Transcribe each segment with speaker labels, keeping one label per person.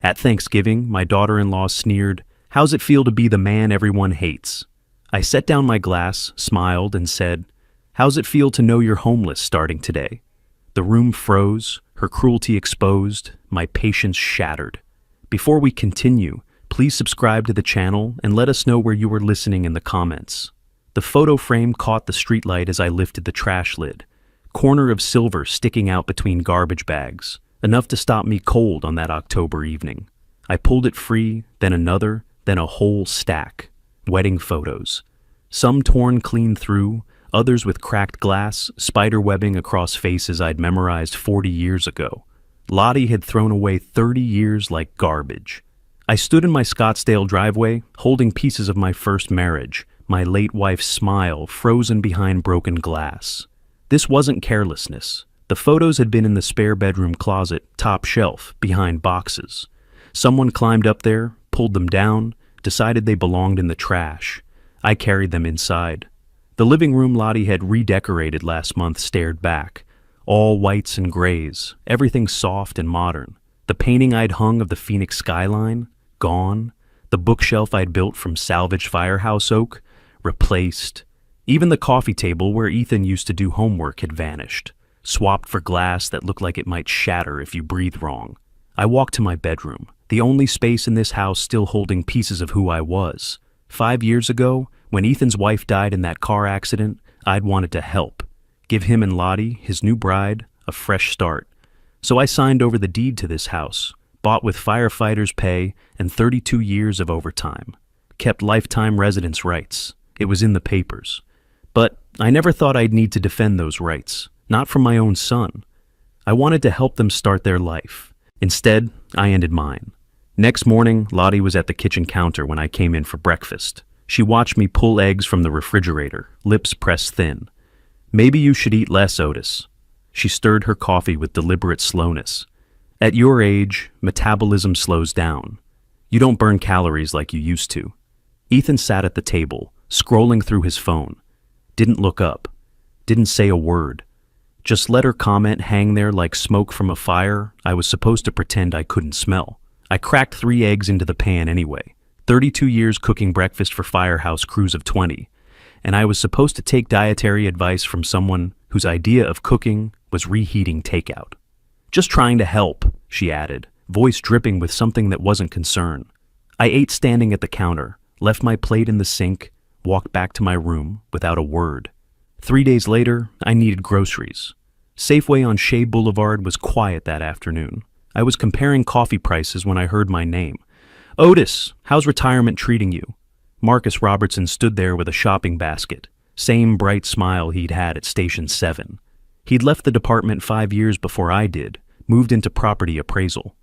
Speaker 1: At Thanksgiving, my daughter-in-law sneered, "How's it feel to be the man everyone hates?" I set down my glass, smiled, and said, "How's it feel to know you're homeless starting today?" The room froze, her cruelty exposed, my patience shattered. Before we continue, please subscribe to the channel and let us know where you were listening in the comments. The photo frame caught the streetlight as I lifted the trash lid. Corner of silver sticking out between garbage bags, enough to stop me cold on that October evening. I pulled it free, then another, then a whole stack. Wedding photos. Some torn clean through, others with cracked glass, spider webbing across faces I'd memorized 40 years ago. Lottie had thrown away 30 years like garbage. I stood in my Scottsdale driveway, holding pieces of my first marriage, my late wife's smile frozen behind broken glass. This wasn't carelessness. The photos had been in the spare bedroom closet, top shelf, behind boxes. Someone climbed up there, pulled them down, decided they belonged in the trash. I carried them inside. The living room Lottie had redecorated last month stared back. All whites and grays, everything soft and modern. The painting I'd hung of the Phoenix skyline, gone. The bookshelf I'd built from salvaged firehouse oak, replaced. Even the coffee table where Ethan used to do homework had vanished, swapped for glass that looked like it might shatter if you breathe wrong. I walked to my bedroom, the only space in this house still holding pieces of who I was. 5 years ago, when Ethan's wife died in that car accident, I'd wanted to help. Give him and Lottie, his new bride, a fresh start. So I signed over the deed to this house, bought with firefighters' pay and 32 years of overtime. Kept lifetime residence rights. It was in the papers. But I never thought I'd need to defend those rights, not from my own son. I wanted to help them start their life. Instead, I ended mine. Next morning, Lottie was at the kitchen counter when I came in for breakfast. She watched me pull eggs from the refrigerator, lips pressed thin. "Maybe you should eat less, Otis." She stirred her coffee with deliberate slowness. "At your age, metabolism slows down. You don't burn calories like you used to." Ethan sat at the table, scrolling through his phone. Didn't look up. Didn't say a word. Just let her comment hang there like smoke from a fire I was supposed to pretend I couldn't smell. I cracked 3 eggs into the pan anyway. 32 years cooking breakfast for firehouse crews of 20. And I was supposed to take dietary advice from someone whose idea of cooking was reheating takeout. "Just trying to help," she added, voice dripping with something that wasn't concern. I ate standing at the counter, left my plate in the sink, walked back to my room without a word. 3 days later, I needed groceries. Safeway on Shea Boulevard was quiet that afternoon. I was comparing coffee prices when I heard my name. "Otis, how's retirement treating you?" Marcus Robertson stood there with a shopping basket, same bright smile he'd had at Station 7. He'd left the department 5 years before I did, moved into property appraisal.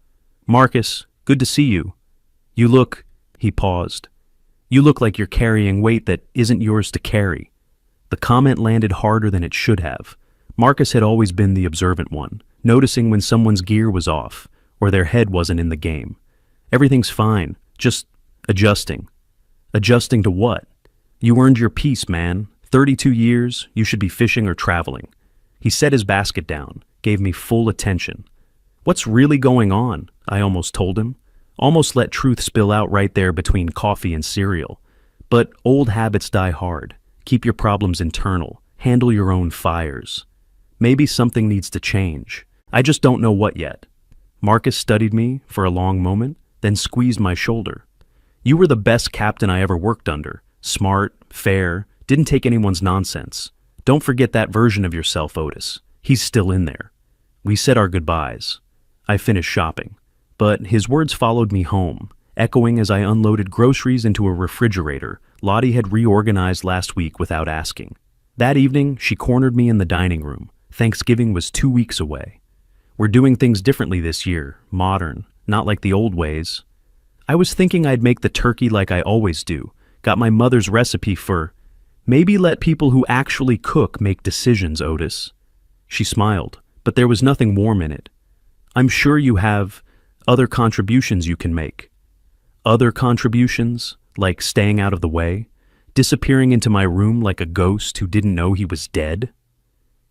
Speaker 1: "Marcus, good to see you. You look," he paused, "you look like you're carrying weight that isn't yours to carry." The comment landed harder than it should have. Marcus had always been the observant one, noticing when someone's gear was off or their head wasn't in the game. "Everything's fine, just adjusting." Adjusting to what? "You earned your peace, man. 32 years, you should be fishing or traveling." He set his basket down, gave me full attention. "What's really going on?" I almost told him. Almost let truth spill out right there between coffee and cereal. But old habits die hard. Keep your problems internal. Handle your own fires. Maybe something needs to change. I just don't know what yet. Marcus studied me for a long moment, then squeezed my shoulder. "You were the best captain I ever worked under. Smart, fair, didn't take anyone's nonsense. Don't forget that version of yourself, Otis. He's still in there." We said our goodbyes. I finished shopping. But his words followed me home, echoing as I unloaded groceries into a refrigerator Lottie had reorganized last week without asking. That evening, she cornered me in the dining room. Thanksgiving was 2 weeks away. "We're doing things differently this year, modern, not like the old ways." I was thinking I'd make the turkey like I always do. Got my mother's recipe for, "Maybe let people who actually cook make decisions, Otis." She smiled, but there was nothing warm in it. "I'm sure you have other contributions you can make." Other contributions, like staying out of the way, disappearing into my room like a ghost who didn't know he was dead.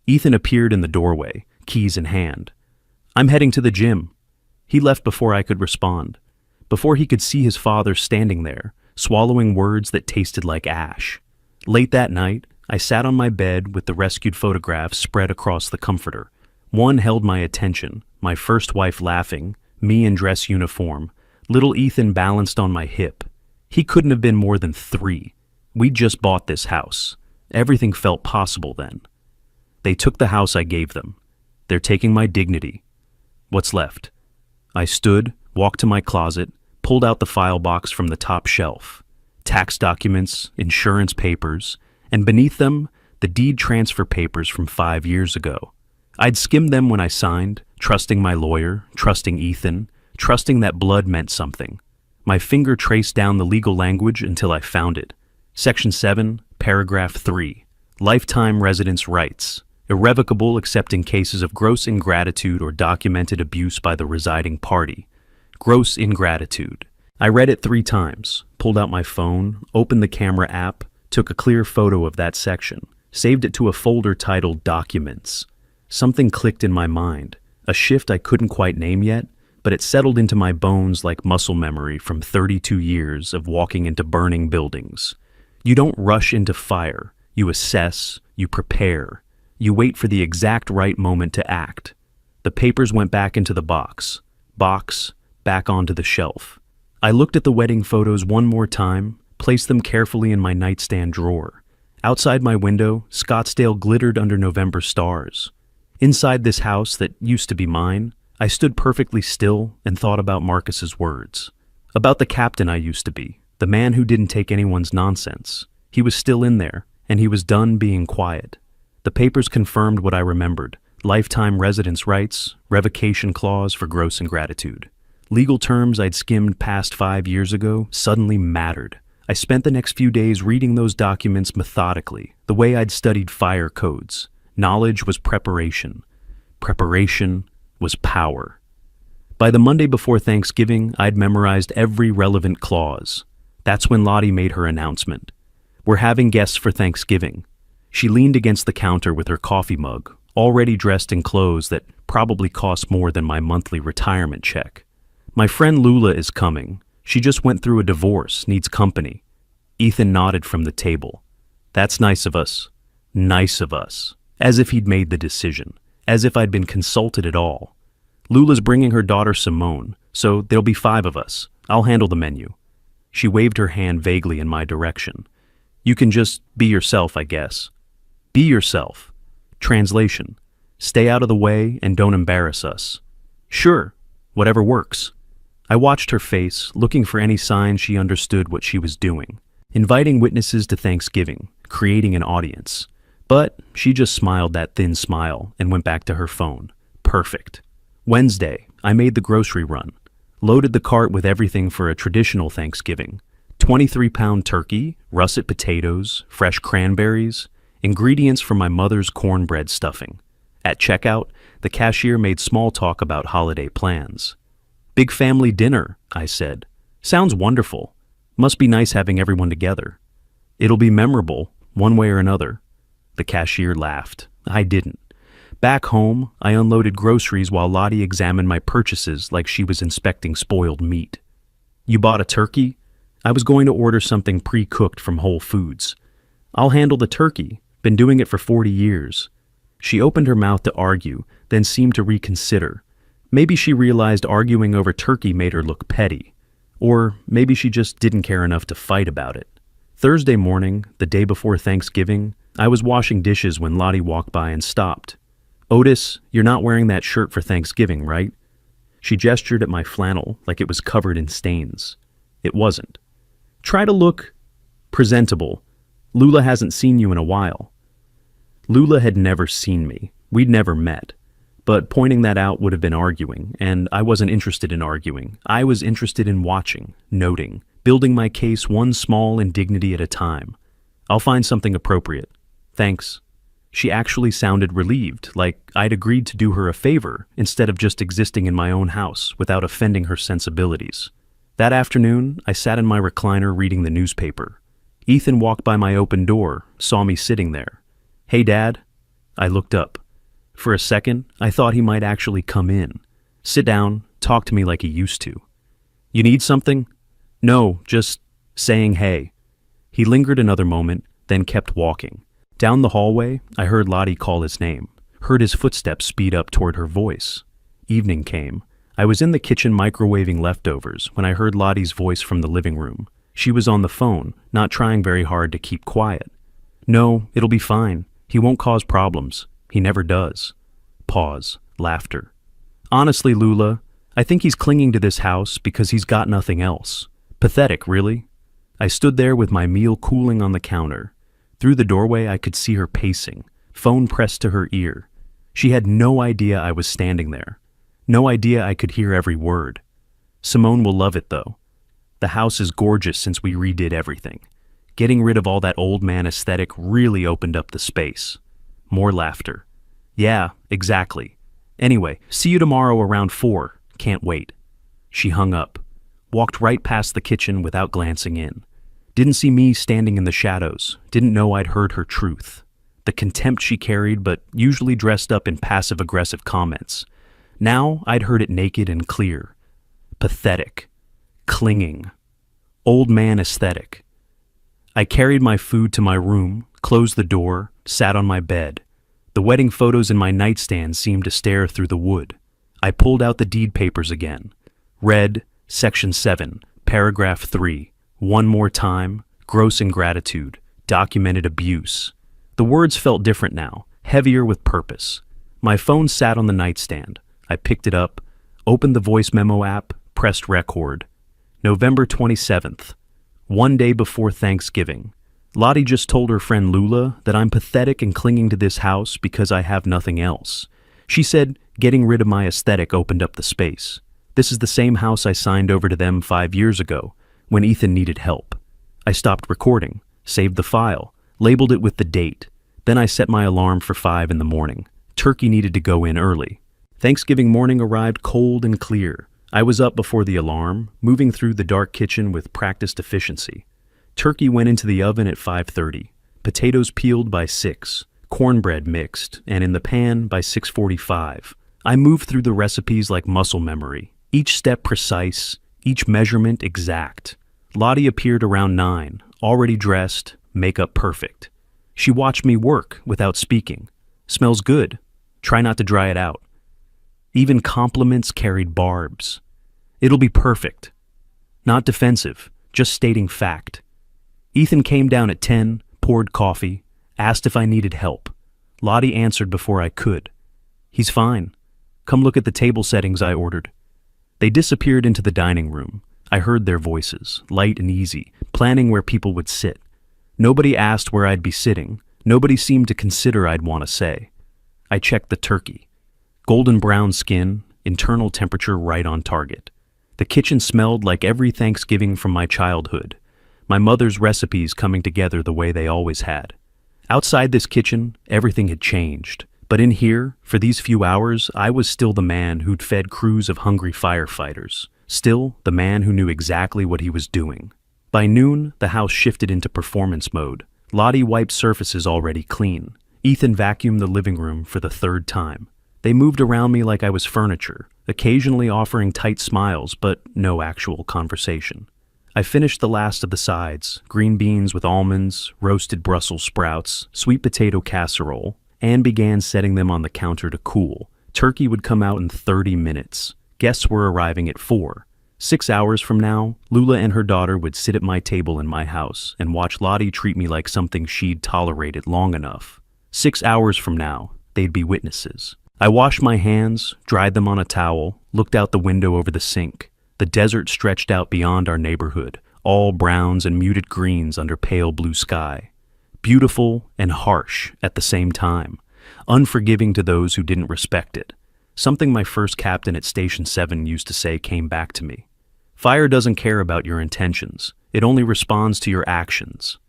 Speaker 1: Ethan appeared in the doorway, keys in hand. "I'm heading to the gym." He left before I could respond. before he could see his father standing there, swallowing words that tasted like ash. Late that night, I sat on my bed with the rescued photographs spread across the comforter. One held my attention, my first wife laughing, me in dress uniform, little Ethan balanced on my hip. He couldn't have been more than 3. We'd just bought this house. Everything felt possible then. They took the house I gave them. They're taking my dignity. What's left? I stood, walked to my closet, pulled out the file box from the top shelf. Tax documents, insurance papers, and beneath them, the deed transfer papers from 5 years ago. I'd skimmed them when I signed, trusting my lawyer, trusting Ethan, trusting that blood meant something. My finger traced down the legal language until I found it. Section 7, Paragraph 3. Lifetime residence rights. Irrevocable except in cases of gross ingratitude or documented abuse by the residing party. Gross ingratitude. I read it 3 times, pulled out my phone, opened the camera app, took a clear photo of that section, saved it to a folder titled Documents. Something clicked in my mind, a shift I couldn't quite name yet, but it settled into my bones like muscle memory from 32 years of walking into burning buildings. You don't rush into fire. You assess, you prepare. You wait for the exact right moment to act. The papers went back into the box, back onto the shelf. I looked at the wedding photos one more time, placed them carefully in my nightstand drawer. Outside my window, Scottsdale glittered under November stars. Inside this house that used to be mine, I stood perfectly still and thought about Marcus's words. About the captain I used to be, the man who didn't take anyone's nonsense. He was still in there, and he was done being quiet. The papers confirmed what I remembered: lifetime residence rights, revocation clause for gross ingratitude. Legal terms I'd skimmed past 5 years ago suddenly mattered. I spent the next few days reading those documents methodically, the way I'd studied fire codes. Knowledge was preparation. Preparation was power. By the Monday before Thanksgiving, I'd memorized every relevant clause. That's when Lottie made her announcement. We're having guests for Thanksgiving. She leaned against the counter with her coffee mug, already dressed in clothes that probably cost more than my monthly retirement check. My friend Lula is coming. She just went through a divorce, needs company. Ethan nodded from the table. That's nice of us. Nice of us. As if he'd made the decision. As if I'd been consulted at all. Lula's bringing her daughter Simone, so there'll be 5 of us. I'll handle the menu. She waved her hand vaguely in my direction. You can just be yourself, I guess. Be yourself. Translation: stay out of the way and don't embarrass us. Sure, whatever works. I watched her face, looking for any sign she understood what she was doing. Inviting witnesses to Thanksgiving, creating an audience. But she just smiled that thin smile and went back to her phone. Perfect. Wednesday, I made the grocery run. Loaded the cart with everything for a traditional Thanksgiving. 23-pound turkey, russet potatoes, fresh cranberries, ingredients for my mother's cornbread stuffing. At checkout, the cashier made small talk about holiday plans. Big family dinner, I said. Sounds wonderful. Must be nice having everyone together. It'll be memorable, one way or another. The cashier laughed. I didn't. Back home, I unloaded groceries while Lottie examined my purchases like she was inspecting spoiled meat. You bought a turkey? I was going to order something pre-cooked from Whole Foods. I'll handle the turkey. Been doing it for 40 years. She opened her mouth to argue, then seemed to reconsider. Maybe she realized arguing over turkey made her look petty. Or maybe she just didn't care enough to fight about it. Thursday morning, the day before Thanksgiving, I was washing dishes when Lottie walked by and stopped. Otis, you're not wearing that shirt for Thanksgiving, right? She gestured at my flannel like it was covered in stains. It wasn't. Try to look presentable. Lula hasn't seen you in a while. Lula had never seen me. We'd never met. But pointing that out would have been arguing, and I wasn't interested in arguing. I was interested in watching, noting, building my case one small indignity at a time. I'll find something appropriate. Thanks. She actually sounded relieved, like I'd agreed to do her a favor instead of just existing in my own house without offending her sensibilities. That afternoon, I sat in my recliner reading the newspaper. Ethan walked by my open door, saw me sitting there. Hey, Dad. I looked up. For a second, I thought he might actually come in, sit down, talk to me like he used to. You need something? No, just saying hey. He lingered another moment, then kept walking. Down the hallway, I heard Lottie call his name, heard his footsteps speed up toward her voice. Evening came. I was in the kitchen microwaving leftovers when I heard Lottie's voice from the living room. She was on the phone, not trying very hard to keep quiet. No, it'll be fine. He won't cause problems. He never does. Pause. Laughter. Honestly, Lula, I think he's clinging to this house because he's got nothing else. Pathetic, really. I stood there with my meal cooling on the counter. Through the doorway I could see her pacing, phone pressed to her ear. She had no idea I was standing there. No idea I could hear every word. Simone will love it, though. The house is gorgeous since we redid everything. Getting rid of all that old man aesthetic really opened up the space. More laughter. Yeah, exactly. Anyway, see you tomorrow around 4. Can't wait. She hung up, walked right past the kitchen without glancing in. Didn't see me standing in the shadows, didn't know I'd heard her truth. The contempt she carried, but usually dressed up in passive-aggressive comments. Now I'd heard it naked and clear. Pathetic. Clinging. Old man aesthetic. I carried my food to my room, closed the door, sat on my bed. The wedding photos in my nightstand seemed to stare through the wood. I pulled out the deed papers again. Read Section 7, Paragraph 3. One more time, gross ingratitude, documented abuse. The words felt different now, heavier with purpose. My phone sat on the nightstand. I picked it up, opened the voice memo app, pressed record. November 27th, one day before Thanksgiving. Lottie just told her friend Lula that I'm pathetic and clinging to this house because I have nothing else. She said getting rid of my aesthetic opened up the space. This is the same house I signed over to them 5 years ago, when Ethan needed help. I stopped recording, saved the file, labeled it with the date. Then I set my alarm for 5 in the morning. Turkey needed to go in early. Thanksgiving morning arrived cold and clear. I was up before the alarm, moving through the dark kitchen with practiced efficiency. Turkey went into the oven at 5:30. Potatoes peeled by 6. Cornbread mixed, and in the pan by 6:45. I moved through the recipes like muscle memory, each step precise, each measurement exact. Lottie appeared around 9, already dressed, makeup perfect. She watched me work without speaking. Smells good. Try not to dry it out. Even compliments carried barbs. It'll be perfect. Not defensive, just stating fact. Ethan came down at 10, poured coffee, asked if I needed help. Lottie answered before I could. He's fine. Come look at the table settings I ordered. They disappeared into the dining room. I heard their voices, light and easy, planning where people would sit. Nobody asked where I'd be sitting. Nobody seemed to consider I'd want to say. I checked the turkey. Golden brown skin, internal temperature right on target. The kitchen smelled like every Thanksgiving from my childhood. My mother's recipes coming together the way they always had. Outside this kitchen, everything had changed. But in here, for these few hours, I was still the man who'd fed crews of hungry firefighters. Still, the man who knew exactly what he was doing. By noon, the house shifted into performance mode. Lottie wiped surfaces already clean. Ethan vacuumed the living room for the 3rd time. They moved around me like I was furniture, occasionally offering tight smiles, but no actual conversation. I finished the last of the sides, green beans with almonds, roasted Brussels sprouts, sweet potato casserole, and began setting them on the counter to cool. Turkey would come out in 30 minutes. Guests were arriving at 4. 6 hours from now, Lula and her daughter would sit at my table in my house and watch Lottie treat me like something she'd tolerated long enough. 6 hours from now, they'd be witnesses. I washed my hands, dried them on a towel, looked out the window over the sink. The desert stretched out beyond our neighborhood, all browns and muted greens under pale blue sky. Beautiful and harsh at the same time, unforgiving to those who didn't respect it. Something my first captain at Station 7 used to say came back to me. Fire doesn't care about your intentions. It only responds to your actions.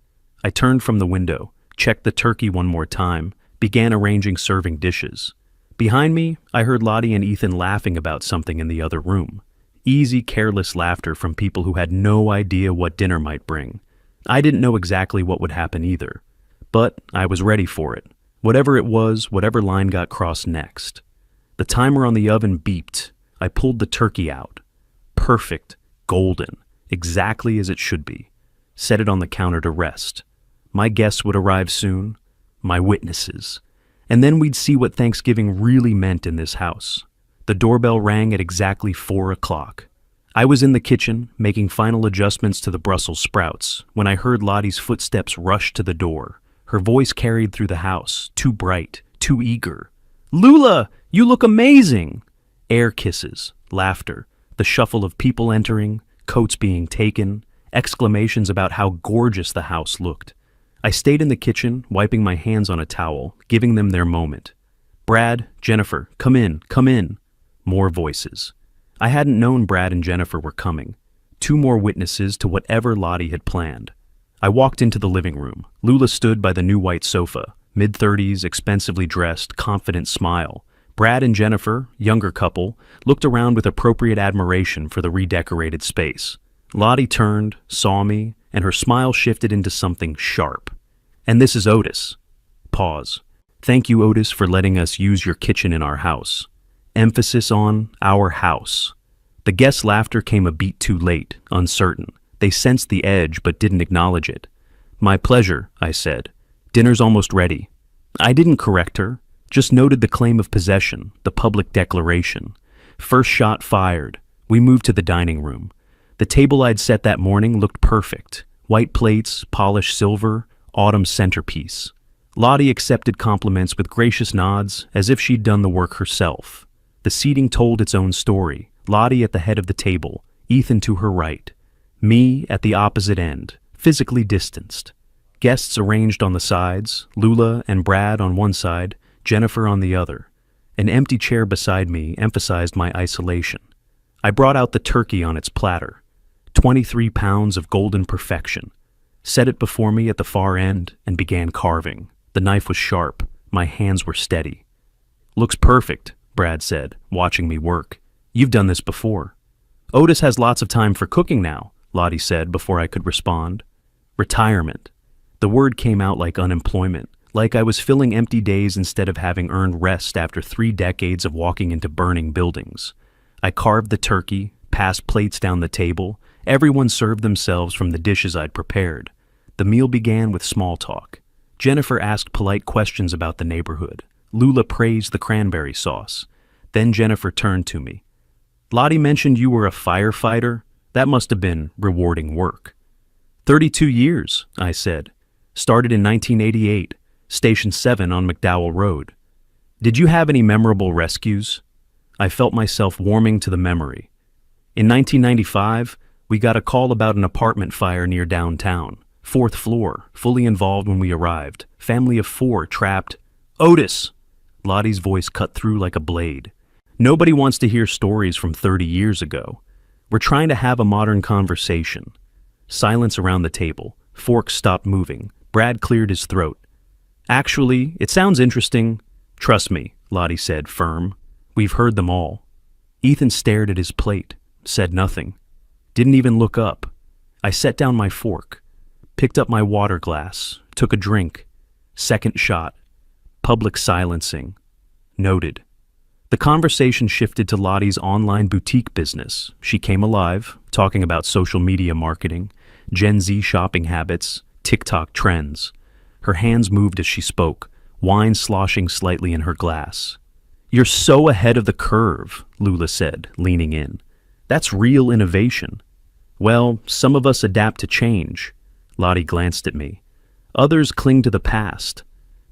Speaker 1: I turned from the window, checked the turkey one more time, began arranging serving dishes. Behind me, I heard Lottie and Ethan laughing about something in the other room. Easy, careless laughter from people who had no idea what dinner might bring. I didn't know exactly what would happen either, but I was ready for it. Whatever it was, whatever line got crossed next. The timer on the oven beeped. I pulled the turkey out. Perfect, golden, exactly as it should be. Set it on the counter to rest. My guests would arrive soon, my witnesses. And then we'd see what Thanksgiving really meant in this house. The doorbell rang at exactly 4 o'clock. I was in the kitchen, making final adjustments to the Brussels sprouts, when I heard Lottie's footsteps rush to the door. Her voice carried through the house, too bright, too eager. "Lula, you look amazing!" Air kisses, laughter, the shuffle of people entering, coats being taken, exclamations about how gorgeous the house looked. I stayed in the kitchen, wiping my hands on a towel, giving them their moment. "Brad, Jennifer, come in, come in." More voices. I hadn't known Brad and Jennifer were coming. 2 more witnesses to whatever Lottie had planned. I walked into the living room. Lula stood by the new white sofa, mid-30s, expensively dressed, confident smile. Brad and Jennifer, younger couple, looked around with appropriate admiration for the redecorated space. Lottie turned, saw me, and her smile shifted into something sharp. "And this is Otis." Pause. "Thank you, Otis, for letting us use your kitchen in our house." Emphasis on our house. The guests' laughter came a beat too late, uncertain. They sensed the edge but didn't acknowledge it. "My pleasure," I said. "Dinner's almost ready." I didn't correct her, just noted the claim of possession, the public declaration. First shot fired. We moved to the dining room. The table I'd set that morning looked perfect. White plates, polished silver, autumn centerpiece. Lottie accepted compliments with gracious nods, as if she'd done the work herself. The seating told its own story. Lottie at the head of the table, Ethan to her right. Me at the opposite end, physically distanced. Guests arranged on the sides, Lula and Brad on one side, Jennifer on the other. An empty chair beside me emphasized my isolation. I brought out the turkey on its platter. 23 pounds of golden perfection. Set it before me at the far end and began carving. The knife was sharp. My hands were steady. "Looks perfect," Brad said, watching me work. "You've done this before." "Otis has lots of time for cooking now," Lottie said before I could respond. Retirement. The word came out like unemployment, like I was filling empty days instead of having earned rest after 3 decades of walking into burning buildings. I carved the turkey, passed plates down the table. Everyone served themselves from the dishes I'd prepared. The meal began with small talk. Jennifer asked polite questions about the neighborhood. Lula praised the cranberry sauce. Then Jennifer turned to me. "Lottie mentioned you were a firefighter. That must have been rewarding work." 32 years, I said. "Started in 1988, Station 7 on McDowell Road." "Did you have any memorable rescues?" I felt myself warming to the memory. "In 1995, we got a call about an apartment fire near downtown. 4th floor, fully involved when we arrived. Family of 4 trapped." "Otis!" Lottie's voice cut through like a blade. "Nobody wants to hear stories from 30 years ago. We're trying to have a modern conversation." Silence around the table. Forks stopped moving. Brad cleared his throat. "Actually, it sounds interesting." "Trust me," Lottie said, firm. "We've heard them all." Ethan stared at his plate, said nothing. Didn't even look up. I set down my fork, picked up my water glass, took a drink. Second shot. Public silencing. Noted. The conversation shifted to Lottie's online boutique business. She came alive, talking about social media marketing, Gen Z shopping habits, TikTok trends. Her hands moved as she spoke, wine sloshing slightly in her glass. "You're so ahead of the curve," Lula said, leaning in. "That's real innovation." "Well, some of us adapt to change." Lottie glanced at me. "Others cling to the past."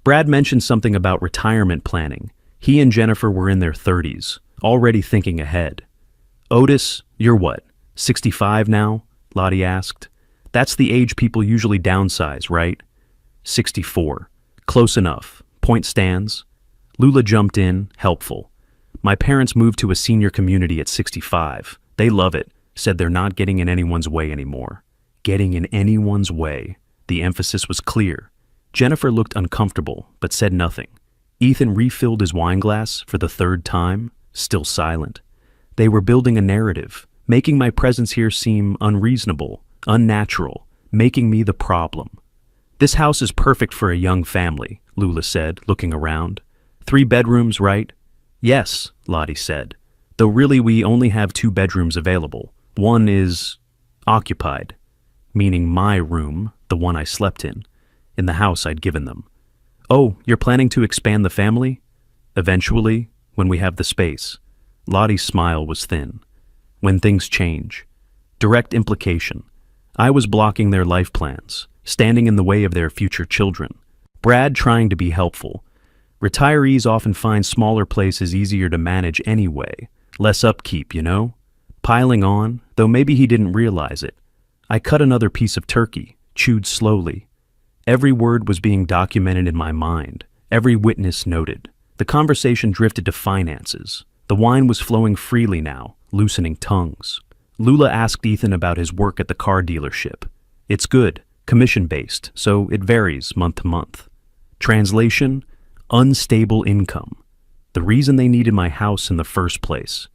Speaker 1: Brad mentioned something about retirement planning. He and Jennifer were in their 30s, already thinking ahead. "Otis, you're what, 65 now?" Lottie asked. "That's the age people usually downsize, right?" 64. "Close enough. Point stands." Lula jumped in, helpful. "My parents moved to a senior community at 65. They love it, said they're not getting in anyone's way anymore." Getting in anyone's way. The emphasis was clear. Jennifer looked uncomfortable, but said nothing. Ethan refilled his wine glass for the 3rd time, still silent. They were building a narrative, making my presence here seem unreasonable, unnatural, making me the problem. "This house is perfect for a young family," Lula said, looking around. 3 bedrooms, right?" "Yes," Lottie said. "Though really we only have 2 bedrooms available. One is occupied, meaning my room, the one I slept in the house I'd given them. Oh, you're planning to expand the family? Eventually, when we have the space. Lottie's smile was thin. When things change. Direct implication. I was blocking their life plans, standing in the way of their future children. Brad trying to be helpful. Retirees often find smaller places easier to manage anyway. Less upkeep, you know? Piling on, though maybe he didn't realize it. I cut another piece of turkey, chewed slowly. Every word was being documented in my mind, every witness noted. The conversation drifted to finances. The wine was flowing freely now, loosening tongues. Lula asked Ethan about his work at the car dealership. It's good, commission-based, so it varies month to month. Translation: unstable income. The reason they needed my house in the first place.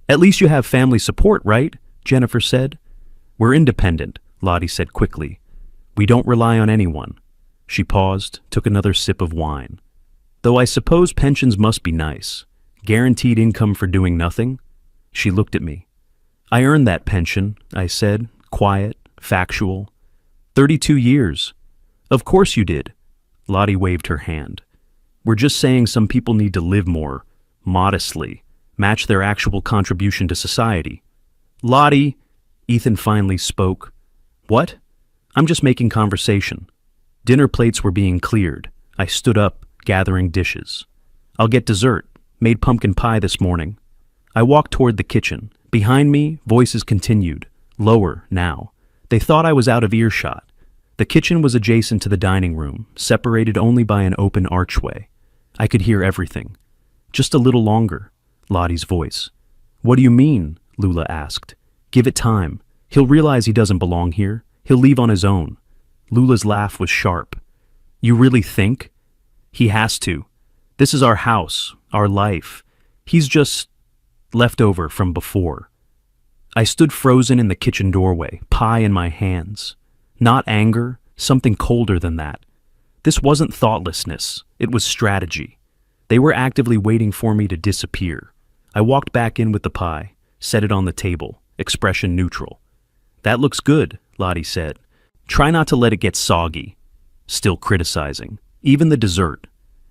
Speaker 1: At least you have family support, right? Jennifer said. We're independent, Lottie said quickly. We don't rely on anyone. She paused, took another sip of wine. Though I suppose pensions must be nice. Guaranteed income for doing nothing? She looked at me. I earned that pension, I said, quiet, factual. 32 years. Of course you did. Lottie waved her hand. We're just saying some people need to live more, modestly, match their actual contribution to society. Lottie, Ethan finally spoke. What? I'm just making conversation. Dinner plates were being cleared. I stood up, gathering dishes. I'll get dessert. Made pumpkin pie this morning. I walked toward the kitchen. Behind me, voices continued, lower now. They thought I was out of earshot. The kitchen was adjacent to the dining room, separated only by an open archway. I could hear everything. Just a little longer, Lottie's voice. What do you mean? Lula asked. Give it time. He'll realize he doesn't belong here. He'll leave on his own. Lula's laugh was sharp. You really think? He has to. This is our house, our life. He's just leftover from before. I stood frozen in the kitchen doorway, pie in my hands. Not anger, something colder than that. This wasn't thoughtlessness, it was strategy. They were actively waiting for me to disappear. I walked back in with the pie, set it on the table, expression neutral. That looks good, Lottie said. Try not to let it get soggy. Still criticizing. Even the dessert.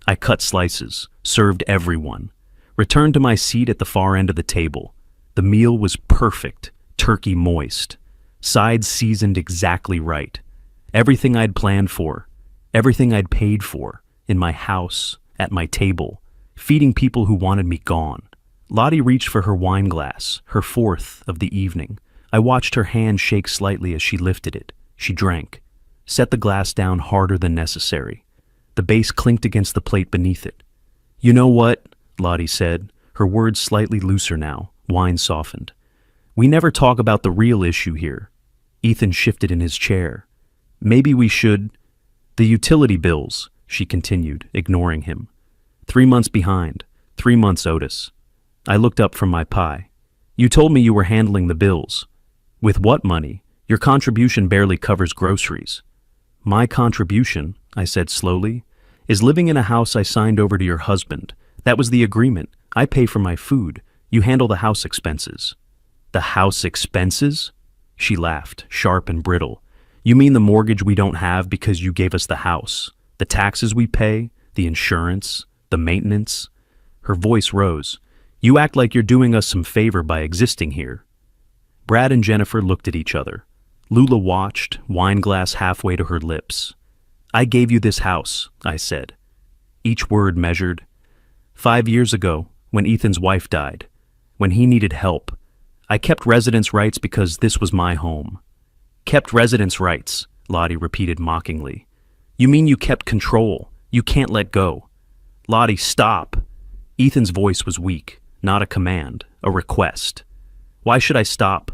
Speaker 1: I cut slices, served everyone. Returned to my seat at the far end of the table. The meal was perfect, turkey moist. Sides seasoned exactly right. Everything I'd planned for. Everything I'd paid for. In my house, at my table. Feeding people who wanted me gone. Lottie reached for her wine glass, her fourth of the evening. I watched her hand shake slightly as she lifted it. She drank. Set the glass down harder than necessary. The base clinked against the plate beneath it. You know what? Lottie said, her words slightly looser now. Wine softened. We never talk about the real issue here. Ethan shifted in his chair. Maybe we should... The utility bills, she continued, ignoring him. 3 months behind. 3 months, Otis. I looked up from my pie. You told me you were handling the bills. With what money? Your contribution barely covers groceries. My contribution, I said slowly, is living in a house I signed over to your husband. That was the agreement. I pay for my food. You handle the house expenses. The house expenses? She laughed, sharp and brittle. You mean the mortgage we don't have because you gave us the house? The taxes we pay? The insurance? The maintenance? Her voice rose. You act like you're doing us some favor by existing here. Brad and Jennifer looked at each other. Lula watched, wine glass halfway to her lips. I gave you this house, I said. Each word measured. 5 years ago, when Ethan's wife died, when he needed help, I kept residence rights because this was my home. Kept residence rights, Lottie repeated mockingly. You mean you kept control? You can't let go. Lottie, stop. Ethan's voice was weak, not a command, a request. Why should I stop?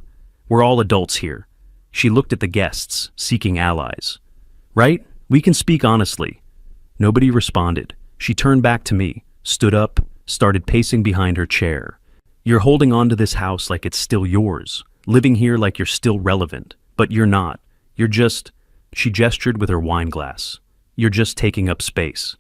Speaker 1: We're all adults here. She looked at the guests, seeking allies. Right? We can speak honestly. Nobody responded. She turned back to me, stood up, started pacing behind her chair. You're holding on to this house like it's still yours, living here like you're still relevant, but you're not. You're just... She gestured with her wine glass. You're just taking up space.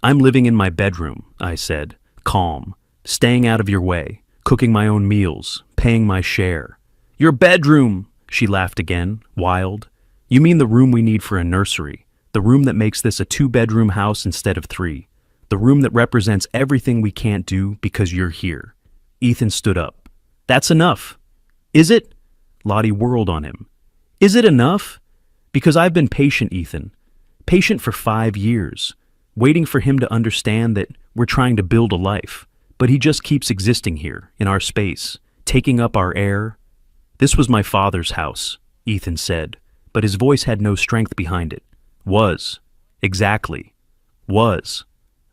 Speaker 1: I'm living in my bedroom, I said, calm, staying out of your way, cooking my own meals, paying my share. Your bedroom, she laughed again, wild. You mean the room we need for a nursery, the room that makes this a 2-bedroom house instead of 3, the room that represents everything we can't do because you're here. Ethan stood up. That's enough. Is it? Lottie whirled on him. Is it enough? Because I've been patient, Ethan. Patient for 5 years, waiting for him to understand that we're trying to build a life, but he just keeps existing here, in our space, taking up our air. This was my father's house, Ethan said, but his voice had no strength behind it. Was. Exactly. Was.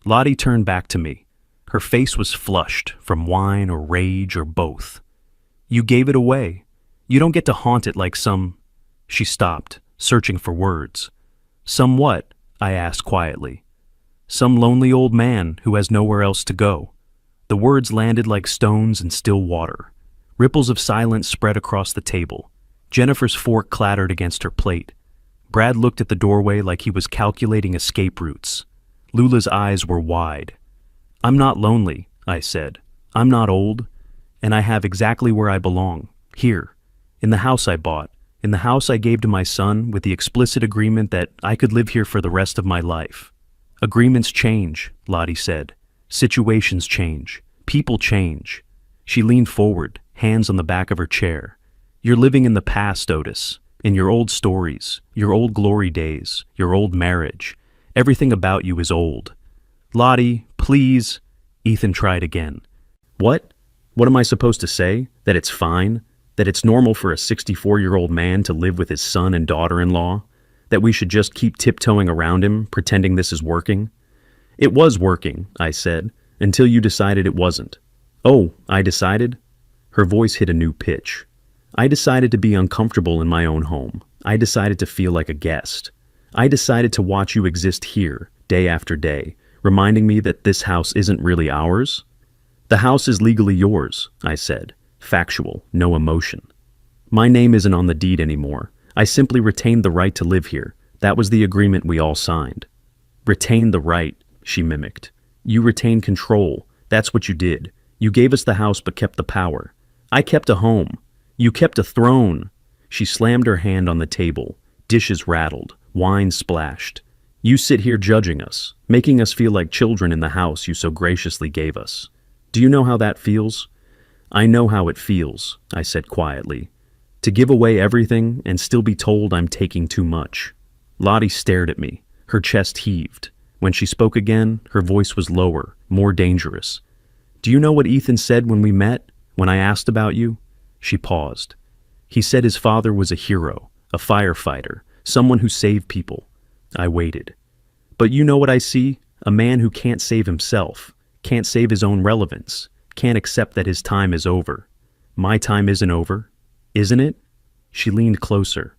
Speaker 1: Lottie turned back to me. Her face was flushed from wine or rage or both. You gave it away. You don't get to haunt it like some... She stopped, searching for words. Some what? I asked quietly. Some lonely old man who has nowhere else to go. The words landed like stones in still water. Ripples of silence spread across the table. Jennifer's fork clattered against her plate. Brad looked at the doorway like he was calculating escape routes. Lula's eyes were wide. I'm not lonely, I said. I'm not old, and I have exactly where I belong, here, in the house I bought, in the house I gave to my son with the explicit agreement that I could live here for the rest of my life. Agreements change, Lottie said. Situations change. People change. She leaned forward, hands on the back of her chair. You're living in the past, Otis, in your old stories, your old glory days, your old marriage. Everything about you is old. Lottie, please. Ethan tried again. What? What am I supposed to say? That it's fine? That it's normal for a 64-year-old man to live with his son and daughter-in-law? That we should just keep tiptoeing around him, pretending this is working? It was working, I said, until you decided it wasn't. Oh, I decided? Her voice hit a new pitch. I decided to be uncomfortable in my own home. I decided to feel like a guest. I decided to watch you exist here, day after day, reminding me that this house isn't really ours. The house is legally yours, I said, factual, no emotion. My name isn't on the deed anymore. I simply retained the right to live here. That was the agreement we all signed. Retain the right, she mimicked. You retain control. That's what you did. You gave us the house but kept the power. I kept a home. You kept a throne. She slammed her hand on the table. Dishes rattled. Wine splashed. You sit here judging us, making us feel like children in the house you so graciously gave us. Do you know how that feels? I know how it feels, I said quietly. To give away everything and still be told I'm taking too much. Lottie stared at me. Her chest heaved. When she spoke again, her voice was lower, more dangerous. Do you know what Ethan said when we met, when I asked about you? She paused. He said his father was a hero, a firefighter, someone who saved people. I waited. But you know what I see? A man who can't save himself, can't save his own relevance, can't accept that his time is over. My time isn't over, isn't it? She leaned closer.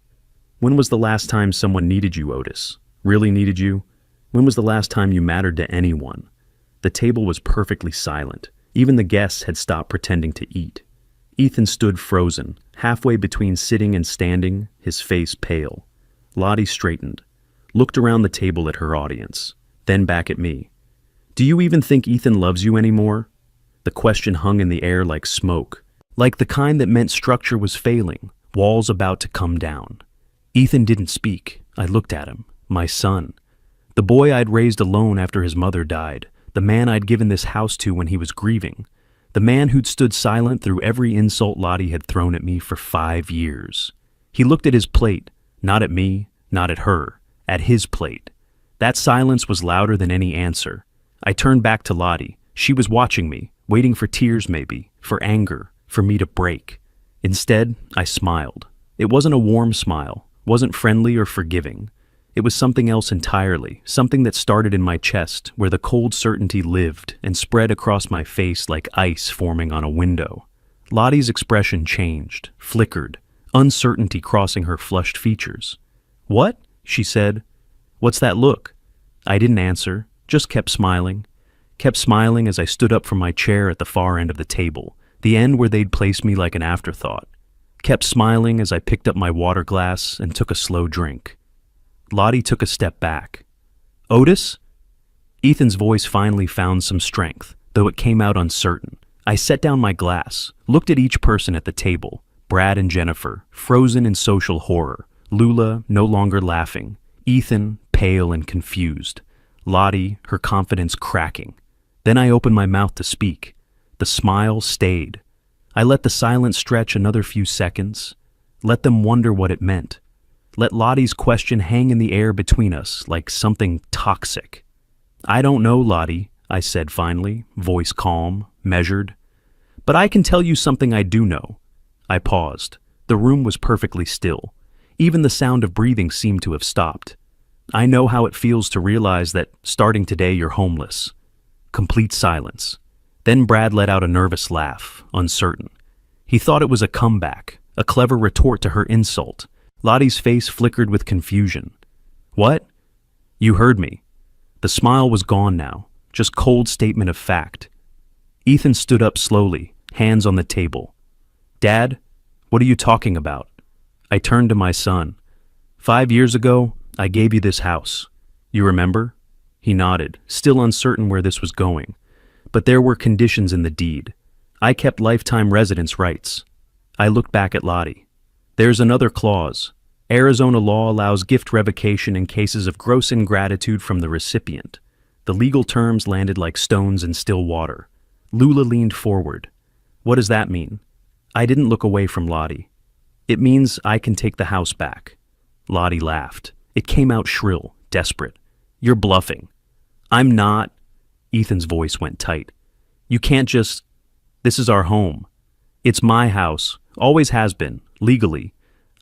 Speaker 1: When was the last time someone needed you, Otis? Really needed you? When was the last time you mattered to anyone? The table was perfectly silent. Even the guests had stopped pretending to eat. Ethan stood frozen, halfway between sitting and standing, his face pale. Lottie straightened, looked around the table at her audience, then back at me. Do you even think Ethan loves you anymore? The question hung in the air like smoke, like the kind that meant structure was failing, walls about to come down. Ethan didn't speak. I looked at him, my son. The boy I'd raised alone after his mother died, the man I'd given this house to when he was grieving, the man who'd stood silent through every insult Lottie had thrown at me for 5 years. He looked at his plate, not at me, not at her, at his plate. That silence was louder than any answer. I turned back to Lottie. She was watching me, waiting for tears maybe, for anger, for me to break. Instead, I smiled. It wasn't a warm smile, wasn't friendly or forgiving. It was something else entirely, something that started in my chest, where the cold certainty lived and spread across my face like ice forming on a window. Lottie's expression changed, flickered, uncertainty crossing her flushed features. What? She said. What's that look? I didn't answer, just kept smiling as I stood up from my chair at the far end of the table, the end where they'd placed me like an afterthought. Kept smiling as I picked up my water glass and took a slow drink. Lottie took a step back. Otis? Ethan's voice finally found some strength, though it came out uncertain. I set down my glass, looked at each person at the table, Brad and Jennifer, frozen in social horror. Lula, no longer laughing. Ethan, pale and confused. Lottie, her confidence cracking. Then I opened my mouth to speak. The smile stayed. I let the silence stretch another few seconds. Let them wonder what it meant. Let Lottie's question hang in the air between us like something toxic. "I don't know, Lottie," I said finally, voice calm, measured. "But I can tell you something I do know." I paused. The room was perfectly still. Even the sound of breathing seemed to have stopped. "I know how it feels to realize that starting today you're homeless." Complete silence. Then Brad let out a nervous laugh, uncertain. He thought it was a comeback, a clever retort to her insult. Lottie's face flickered with confusion. "What?" "You heard me." The smile was gone now, just cold statement of fact. Ethan stood up slowly, hands on the table. "Dad, what are you talking about?" I turned to my son. 5 years ago, I gave you this house. You remember?" He nodded, still uncertain where this was going. But there were conditions in the deed. I kept lifetime residence rights. I looked back at Lottie. "There's another clause. Arizona law allows gift revocation in cases of gross ingratitude from the recipient." The legal terms landed like stones in still water. Lula leaned forward. "What does that mean?" I didn't look away from Lottie. "It means I can take the house back." Lottie laughed. It came out shrill, desperate. "You're bluffing." "I'm not." Ethan's voice went tight. "You can't just... This is our home. It's my house, always has been, legally.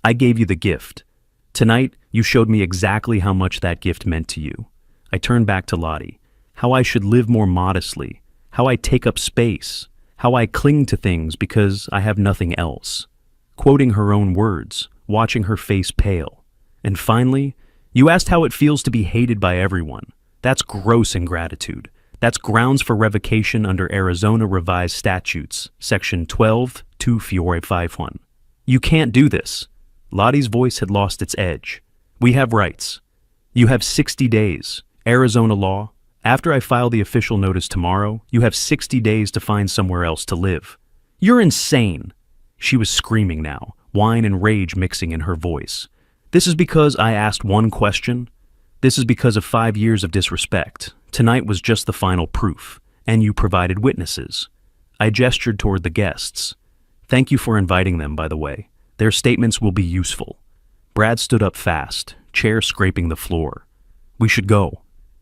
Speaker 1: I gave you the gift. Tonight, you showed me exactly how much that gift meant to you." I turned back to Lottie. "How I should live more modestly. How I take up space. How I cling to things because I have nothing else." Quoting her own words, watching her face pale. And finally, "You asked how it feels to be hated by everyone. That's gross ingratitude. That's grounds for revocation under Arizona Revised Statutes, Section 12, 2 Fiore 51. You can't do this." Lottie's voice had lost its edge. "We have rights. You have 60 days. Arizona law. After I file the official notice tomorrow, you have 60 days to find somewhere else to live." "You're insane." She was screaming now, whine and rage mixing in her voice. "This is because I asked one question? This is because of 5 years of disrespect. Tonight was just the final proof, and you provided witnesses." I gestured toward the guests. "Thank you for inviting them, by the way. Their statements will be useful." Brad stood up fast, chair scraping the floor. "We should go."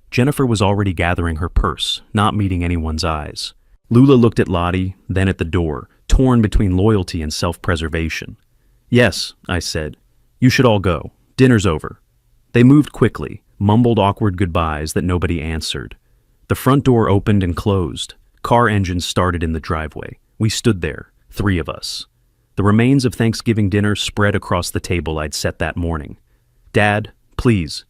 Speaker 1: Jennifer was already gathering her purse, not meeting anyone's eyes. Lula looked at Lottie, then at the door, torn between loyalty and self-preservation. "Yes," I said. "You should all go. Dinner's over." They moved quickly, mumbled awkward goodbyes that nobody answered. The front door opened and closed. Car engines started in the driveway. We stood there, 3 of us. The remains of Thanksgiving dinner spread across the table I'd set that morning. "Dad, please."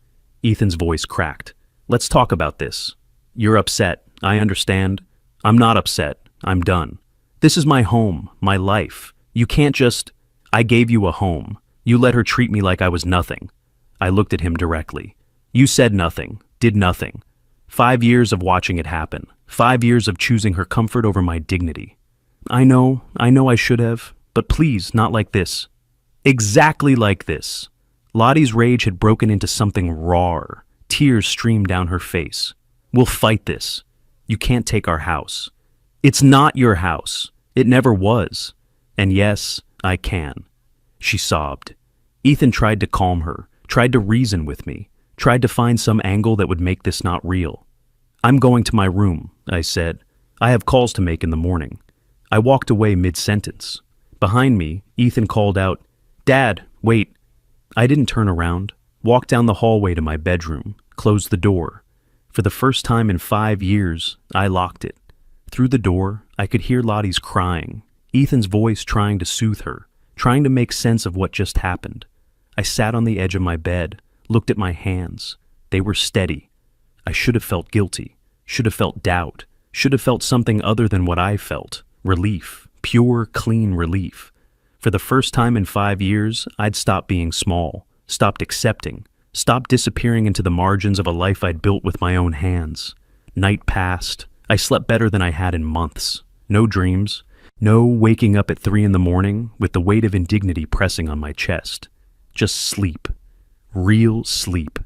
Speaker 1: Ethan's voice cracked. "Let's talk about this. You're upset. I understand. I'm not upset. I'm done. This is my home, my life. You can't just... I gave you a home. You let her treat me like I was nothing." I looked at him directly. "You said nothing, did nothing. 5 years of watching it happen. 5 years of choosing her comfort over my dignity." I know I should have, but please, not like this." "Exactly like this." Lottie's rage had broken into something rawer. Tears streamed down her face. "We'll fight this. You can't take our house." "It's not your house. It never was. And yes, I can." She sobbed. Ethan tried to calm her, tried to reason with me, tried to find some angle that would make this not real. "I'm going to my room," I said. "I have calls to make in the morning." I walked away mid-sentence. Behind me, Ethan called out, "Dad, wait." I didn't turn around, walked down the hallway to my bedroom, closed the door. For the first time in 5 years, I locked it. Through the door, I could hear Lottie's crying, Ethan's voice trying to soothe her, trying to make sense of what just happened. I sat on the edge of my bed, looked at my hands. They were steady. I should have felt guilty, should have felt doubt, should have felt something other than what I felt. Relief, pure, clean relief. For the first time in 5 years, I'd stopped being small, stopped accepting, stopped disappearing into the margins of a life I'd built with my own hands. Night passed. I slept better than I had in months. No dreams. No waking up at 3 in the morning with the weight of indignity pressing on my chest. Just sleep. Real sleep.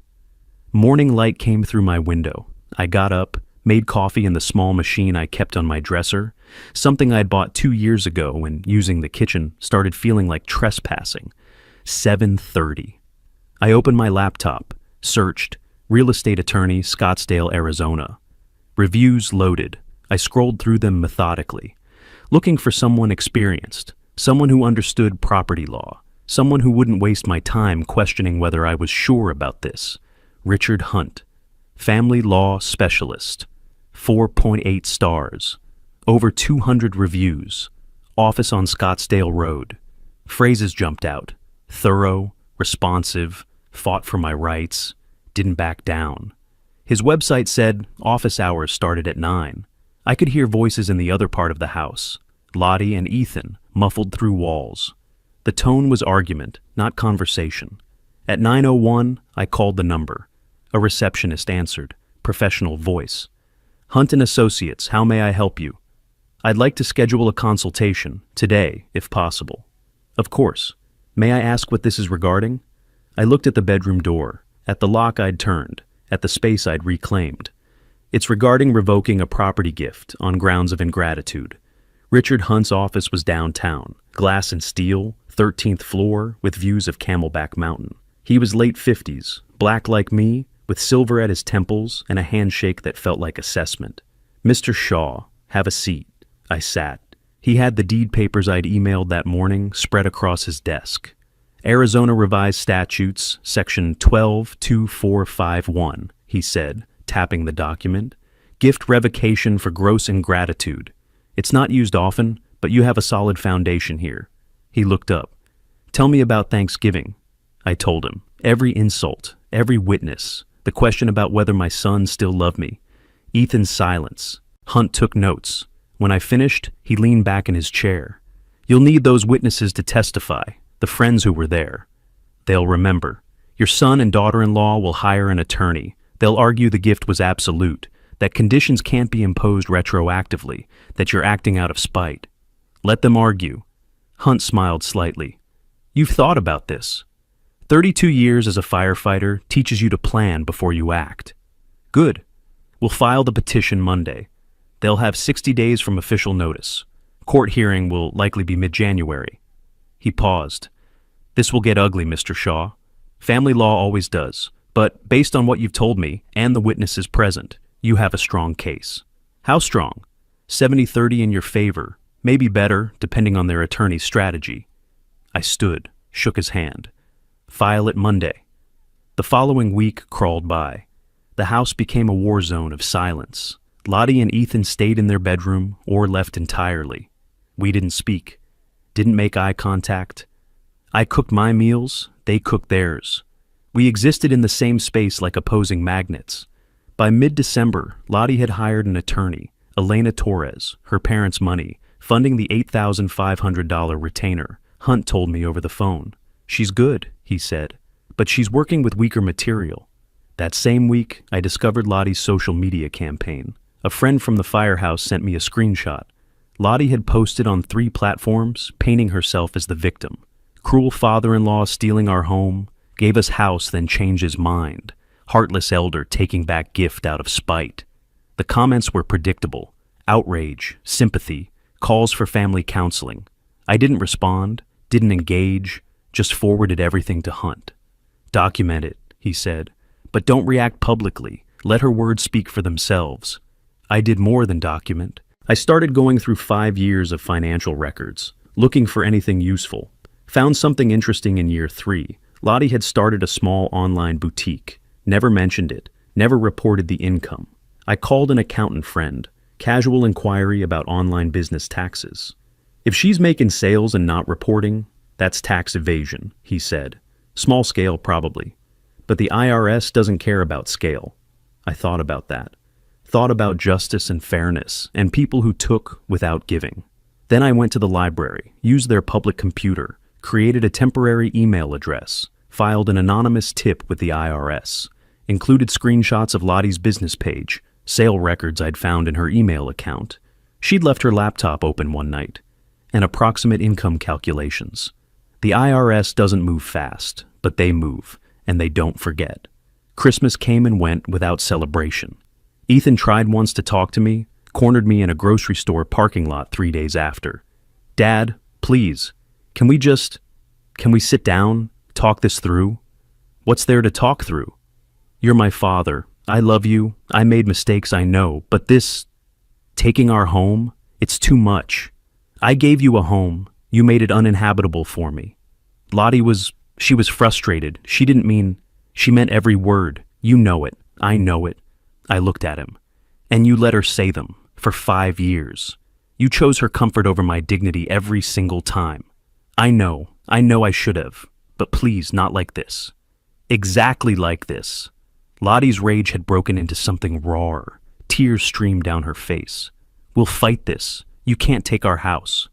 Speaker 1: Morning light came through my window. I got up, made coffee in the small machine I kept on my dresser, something I'd bought 2 years ago when using the kitchen started feeling like trespassing. 7:30. I opened my laptop, searched, real estate attorney, Scottsdale, Arizona. Reviews loaded. I scrolled through them methodically, looking for someone experienced, someone who understood property law, someone who wouldn't waste my time questioning whether I was sure about this. Richard Hunt, family law specialist, 4.8 stars, over 200 reviews, office on Scottsdale Road. Phrases jumped out: thorough, responsive, fought for my rights, didn't back down. His website said office hours started at 9. I could hear voices in the other part of the house, Lottie and Ethan, muffled through walls. The tone was argument, not conversation. At 9:01, I called the number. A receptionist answered, professional voice. Hunt and Associates, how may I help you? I'd like to schedule a consultation, today, if possible. Of course. May I ask what this is regarding? I looked at the bedroom door, at the lock I'd turned, at the space I'd reclaimed. It's regarding revoking a property gift on grounds of ingratitude. Richard Hunt's office was downtown, glass and steel, 13th floor, with views of Camelback Mountain. He was late 50s, black like me, with silver at his temples and a handshake that felt like assessment. Mr. Shaw, have a seat. I sat. He had the deed papers I'd emailed that morning spread across his desk. Arizona Revised Statutes, Section 122451, he said, tapping the document. Gift revocation for gross ingratitude. It's not used often, but you have a solid foundation here. He looked up. Tell me about Thanksgiving. I told him. Every insult, every witness, the question about whether my son still loved me. Ethan's silence. Hunt took notes. When I finished, he leaned back in his chair. You'll need those witnesses to testify, the friends who were there. They'll remember. Your son and daughter-in-law will hire an attorney. They'll argue the gift was absolute, that conditions can't be imposed retroactively, that you're acting out of spite. Let them argue. Hunt smiled slightly. You've thought about this. 32 years as a firefighter teaches you to plan before you act. Good. We'll file the petition Monday. They'll have 60 days from official notice. Court hearing will likely be mid-January. He paused. This will get ugly, Mr. Shaw. Family law always does. But based on what you've told me and the witnesses present, you have a strong case. How strong? 70-30 in your favor. Maybe better, depending on their attorney's strategy. I stood, shook his hand. File it Monday. The following week crawled by. The house became a war zone of silence. Lottie and Ethan stayed in their bedroom or left entirely. We didn't speak, didn't make eye contact. I cooked my meals, they cooked theirs. We existed in the same space like opposing magnets. By mid-December, Lottie had hired an attorney, Elena Torres, her parents' money, funding the $8,500 retainer. Hunt told me over the phone. She's good, he said, but she's working with weaker material. That same week, I discovered Lottie's social media campaign. A friend from the firehouse sent me a screenshot. Lottie had posted on 3 platforms, painting herself as the victim. Cruel father-in-law stealing our home, gave us house then changed his mind. Heartless elder taking back gift out of spite. The comments were predictable. Outrage, sympathy, calls for family counseling. I didn't respond, didn't engage, just forwarded everything to Hunt. Document it, he said, but don't react publicly. Let her words speak for themselves. I did more than document. I started going through 5 years of financial records, looking for anything useful. Found something interesting in year 3. Lottie had started a small online boutique. Never mentioned it, never reported the income. I called an accountant friend, casual inquiry about online business taxes. If she's making sales and not reporting, that's tax evasion, he said. Small scale probably. But the IRS doesn't care about scale. I thought about that. Thought about justice and fairness, and people who took without giving. Then I went to the library, used their public computer, created a temporary email address, filed an anonymous tip with the IRS, included screenshots of Lottie's business page, sale records I'd found in her email account. She'd left her laptop open one night. and approximate income calculations. The IRS doesn't move fast, but they move, and they don't forget. Christmas came and went without celebration. Ethan tried once to talk to me, cornered me in a grocery store parking lot 3 days after. "Dad, please, can we sit down, talk this through?" "What's there to talk through? You're my father. I love you. I made mistakes, I know, but taking our home, it's too much. I gave you a home. You made it uninhabitable for me." She was frustrated. She meant every word. You know it. I know it. I looked at him. "And you let her say them, for 5 years. You chose her comfort over my dignity every single time. I know I should have, but please, not like this." "Exactly like this." Lottie's rage had broken into something raw. Tears streamed down her face. "We'll fight this. You can't take our house."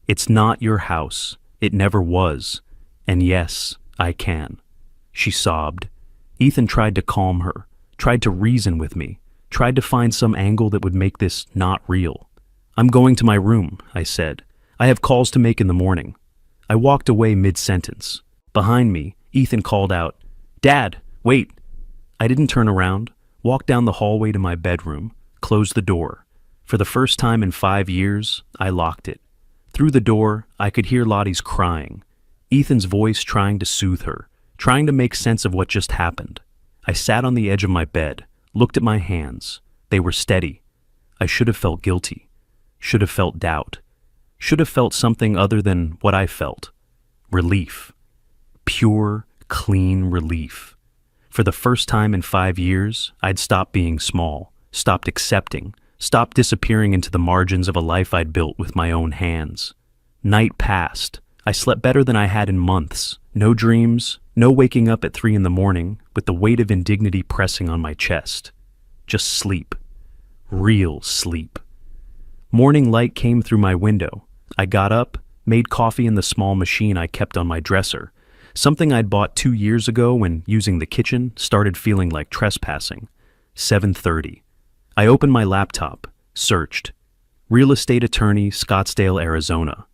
Speaker 1: "It's not your house. It never was. And yes, I can." She sobbed. Ethan tried to calm her, tried to reason with me, tried to find some angle that would make this not real. "I'm going to my room," I said. "I have calls to make in the morning." I walked away mid-sentence. Behind me, Ethan called out, "Dad, wait." I didn't turn around, walked down the hallway to my bedroom, closed the door. For the first time in 5 years, I locked it. Through the door, I could hear Lottie's crying, Ethan's voice trying to soothe her, trying to make sense of what just happened. I sat on the edge of my bed, looked at my hands. They were steady. I should have felt guilty, should have felt doubt, should have felt something other than what I felt. Relief. Pure, clean relief. For the first time in 5 years, I'd stopped being small, stopped accepting, stopped disappearing into the margins of a life I'd built with my own hands. Night passed. I slept better than I had in months. No dreams, no waking up at 3 a.m. with the weight of indignity pressing on my chest. Just sleep. Real sleep. Morning light came through my window. I got up, made coffee in the small machine I kept on my dresser, something I'd bought 2 years ago when using the kitchen started feeling like trespassing. 7:30. I opened my laptop, searched. Real estate attorney, Scottsdale, Arizona.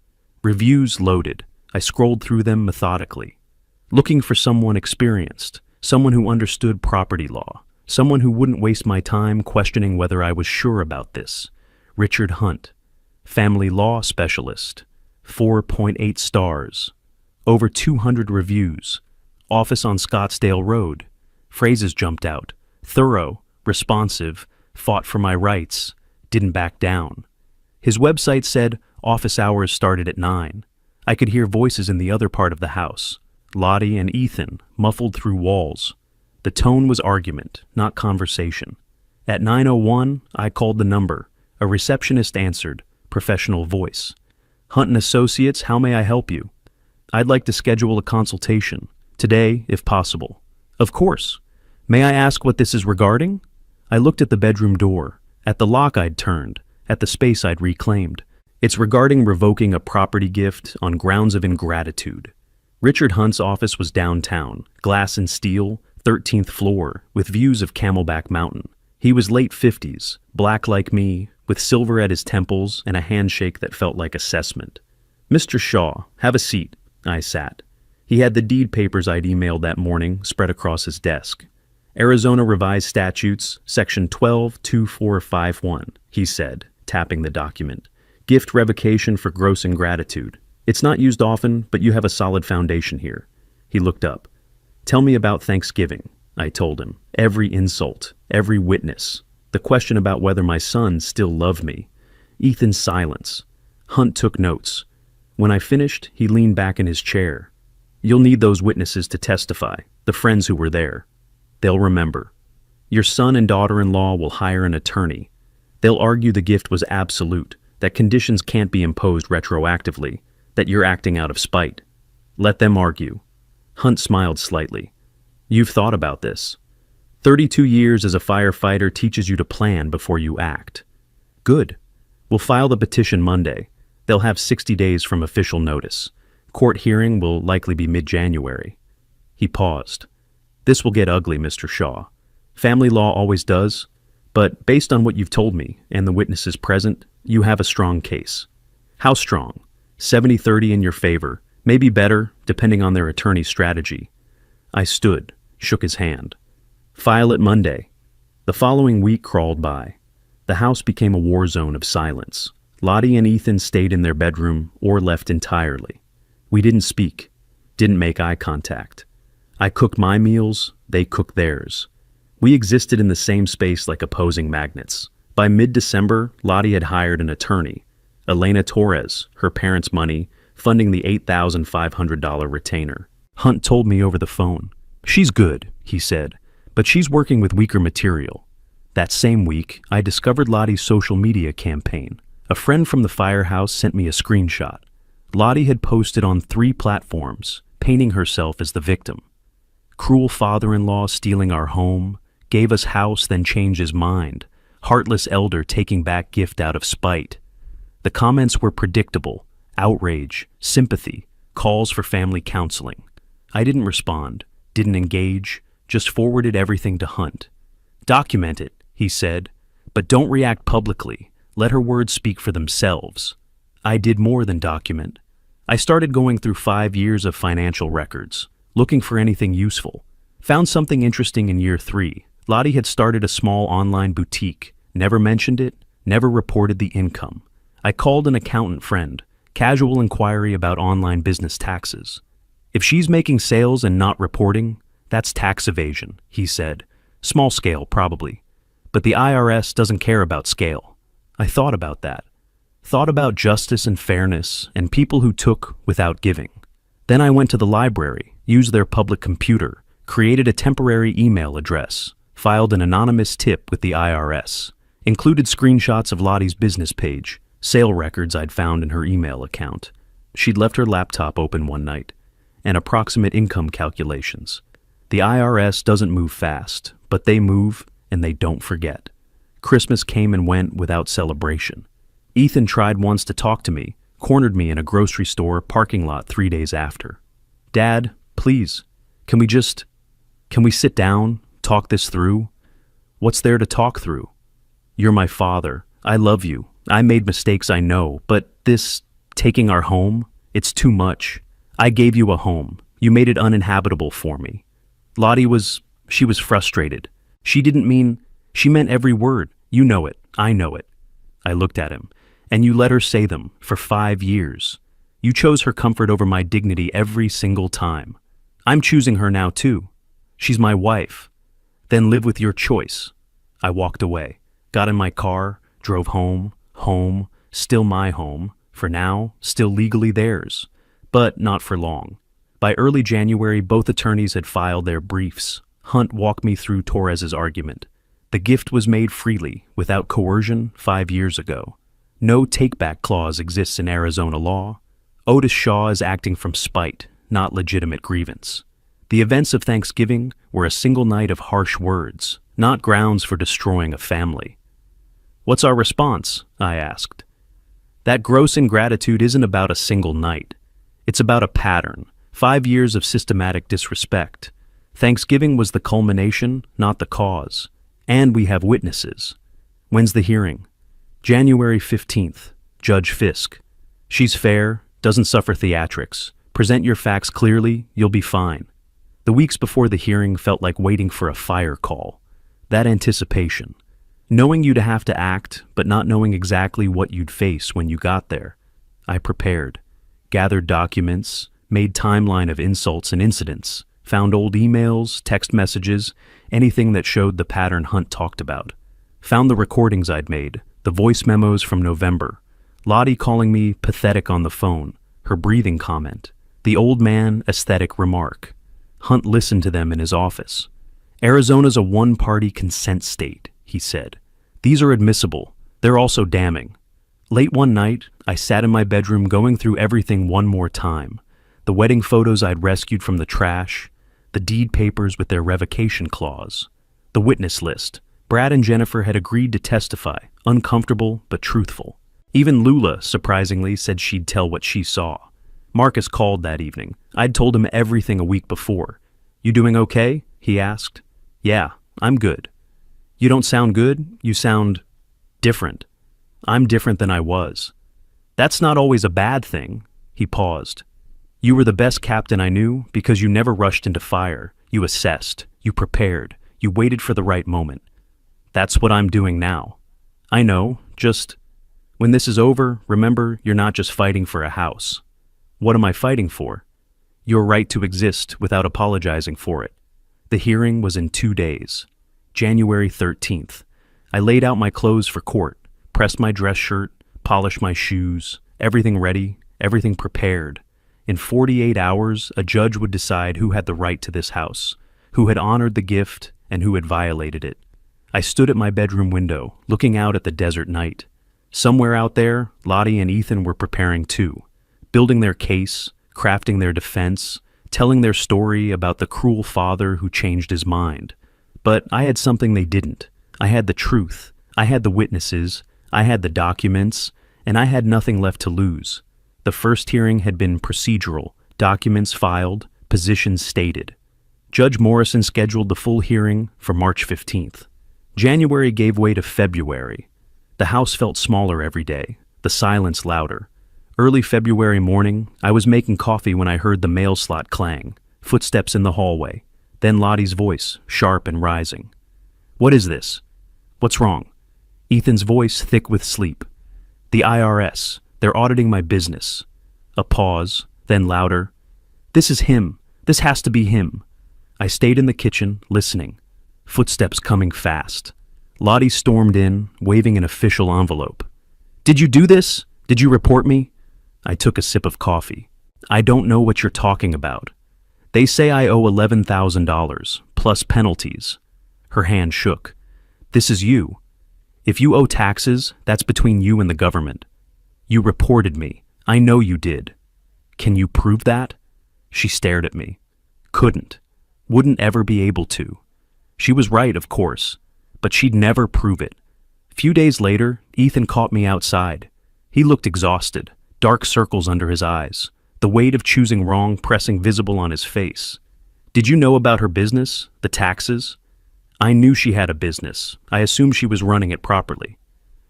Speaker 1: Reviews loaded. I scrolled through them methodically. Looking for someone experienced, someone who understood property law, someone who wouldn't waste my time questioning whether I was sure about this. Richard Hunt. Family law specialist. 4.8 stars. Over 200 reviews. Office on Scottsdale Road. Phrases jumped out. Thorough, responsive, fought for my rights, didn't back down. His website said office hours started at 9. I could hear voices in the other part of the house. Lottie and Ethan, muffled through walls. The tone was argument, not conversation. At 9:01, I called the number. A receptionist answered, professional voice. "Hunt and Associates, how may I help you?" "I'd like to schedule a consultation. Today, if possible." "Of course. May I ask what this is regarding?" I looked at the bedroom door, at the lock I'd turned, at the space I'd reclaimed. "It's regarding revoking a property gift on grounds of ingratitude." Richard Hunt's office was downtown, glass and steel, 13th floor, with views of Camelback Mountain. He was late 50s, black like me, with silver at his temples and a handshake that felt like assessment. "Mr. Shaw, have a seat." I sat. He had the deed papers I'd emailed that morning spread across his desk. "Arizona Revised Statutes, Section 122451, he said, tapping the document. "Gift revocation for gross ingratitude. It's not used often, but you have a solid foundation here." He looked up. "Tell me about Thanksgiving," I told him. Every insult, every witness. The question about whether my son still loved me. Ethan's silence. Hunt took notes. When I finished, he leaned back in his chair. "You'll need those witnesses to testify, the friends who were there. They'll remember. Your son and daughter-in-law will hire an attorney. They'll argue the gift was absolute, that conditions can't be imposed retroactively, that you're acting out of spite. Let them argue." Hunt smiled slightly. "You've thought about this. 32 years as a firefighter teaches you to plan before you act." "Good. We'll file the petition Monday. They'll have 60 days from official notice. Court hearing will likely be mid-January." He paused. "This will get ugly, Mr. Shaw. Family law always does, but based on what you've told me and the witnesses present, you have a strong case." "How strong?" 70-30 in your favor, maybe better, depending on their attorney's strategy. I stood, shook his hand. File it Monday. The following week crawled by. The house became a war zone of silence. Lottie and Ethan stayed in their bedroom or left entirely. We didn't speak, didn't make eye contact. I cooked my meals, they cooked theirs. We existed in the same space like opposing magnets. By mid-December, Lottie had hired an attorney, Elena Torres, her parents' money, funding the $8,500 retainer. Hunt told me over the phone. She's good, he said, but she's working with weaker material. That same week, I discovered Lottie's social media campaign. A friend from the firehouse sent me a screenshot. Lottie had posted on 3 platforms, painting herself as the victim. Cruel father-in-law stealing our home, gave us house then changed his mind, heartless elder taking back gift out of spite. The comments were predictable: outrage, sympathy, calls for family counseling. I didn't respond, didn't engage, just forwarded everything to Hunt. Document it, he said, but don't react publicly. Let her words speak for themselves. I did more than document. I started going through 5 years of financial records, looking for anything useful. Found something interesting in year 3. Lottie had started a small online boutique, never mentioned it, never reported the income. I called an accountant friend, casual inquiry about online business taxes. If she's making sales and not reporting, that's tax evasion, he said. Small scale, probably. But the IRS doesn't care about scale. I thought about that. Thought about justice and fairness and people who took without giving. Then I went to the library, used their public computer, created a temporary email address, filed an anonymous tip with the IRS, included screenshots of Lottie's business page, sale records I'd found in her email account. She'd left her laptop open one night, and approximate income calculations. The IRS doesn't move fast, but they move and they don't forget. Christmas came and went without celebration. Ethan tried once to talk to me, cornered me in a grocery store parking lot 3 days after. Dad, please, can we sit down, talk this through? What's there to talk through? You're my father. I love you. I made mistakes, I know, but this, taking our home, it's too much. I gave you a home. You made it uninhabitable for me. Lottie she was frustrated. She meant every word. You know it. I know it. I looked at him. And you let her say them for 5 years. You chose her comfort over my dignity every single time. I'm choosing her now too. She's my wife. Then live with your choice. I walked away, got in my car, drove home, still my home, for now, still legally theirs, but not for long. By early January, both attorneys had filed their briefs. Hunt walked me through Torres's argument. The gift was made freely, without coercion, 5 years ago. No take-back clause exists in Arizona law. Otis Shaw is acting from spite, not legitimate grievance. The events of Thanksgiving were a single night of harsh words, not grounds for destroying a family. What's our response? I asked. That gross ingratitude isn't about a single night. It's about a pattern, 5 years of systematic disrespect. Thanksgiving was the culmination, not the cause. And we have witnesses. When's the hearing? January 15th, Judge Fisk. She's fair, doesn't suffer theatrics. Present your facts clearly, you'll be fine. The weeks before the hearing felt like waiting for a fire call. That anticipation. Knowing you'd have to act, but not knowing exactly what you'd face when you got there. I prepared. Gathered documents, made timeline of insults and incidents, found old emails, text messages, anything that showed the pattern Hunt talked about. Found the recordings I'd made, the voice memos from November, Lottie calling me pathetic on the phone, her breathing comment, the old man aesthetic remark. Hunt listened to them in his office. Arizona's a one-party consent state, he said. These are admissible. They're also damning. Late one night, I sat in my bedroom going through everything one more time. The wedding photos I'd rescued from the trash, the deed papers with their revocation clause, the witness list. Brad and Jennifer had agreed to testify, uncomfortable but truthful. Even Lula, surprisingly, said she'd tell what she saw. Marcus called that evening. I'd told him everything a week before. You doing okay? He asked. Yeah, I'm good. You don't sound good, you sound different. I'm different than I was. That's not always a bad thing. He paused. You were the best captain I knew because you never rushed into fire. You assessed. You prepared. You waited for the right moment. That's what I'm doing now. I know, just when this is over, remember you're not just fighting for a house. What am I fighting for? Your right to exist without apologizing for it. The hearing was in 2 days. January 13th. I laid out my clothes for court, pressed my dress shirt, polished my shoes, everything ready, everything prepared. In 48 hours, a judge would decide who had the right to this house, who had honored the gift, and who had violated it. I stood at my bedroom window, looking out at the desert night. Somewhere out there, Lottie and Ethan were preparing too, building their case, crafting their defense, telling their story about the cruel father who changed his mind. But I had something they didn't. I had the truth. I had the witnesses. I had the documents. And I had nothing left to lose. The first hearing had been procedural, documents filed, positions stated. Judge Morrison scheduled the full hearing for March 15th. January gave way to February. The house felt smaller every day, the silence louder. Early February morning, I was making coffee when I heard the mail slot clang, footsteps in the hallway, then Lottie's voice, sharp and rising. What is this? What's wrong? Ethan's voice thick with sleep. The IRS, they're auditing my business. A pause, then louder. This is him. This has to be him. I stayed in the kitchen, listening. Footsteps coming fast. Lottie stormed in, waving an official envelope. Did you do this? Did you report me? I took a sip of coffee. I don't know what you're talking about. They say I owe $11,000, plus penalties. Her hand shook. This is you. If you owe taxes, that's between you and the government. You reported me. I know you did. Can you prove that? She stared at me. Couldn't. Wouldn't ever be able to. She was right, of course, but she'd never prove it. Few days later, Ethan caught me outside. He looked exhausted, dark circles under his eyes, the weight of choosing wrong pressing visible on his face. Did you know about her business, the taxes? I knew she had a business. I assumed she was running it properly.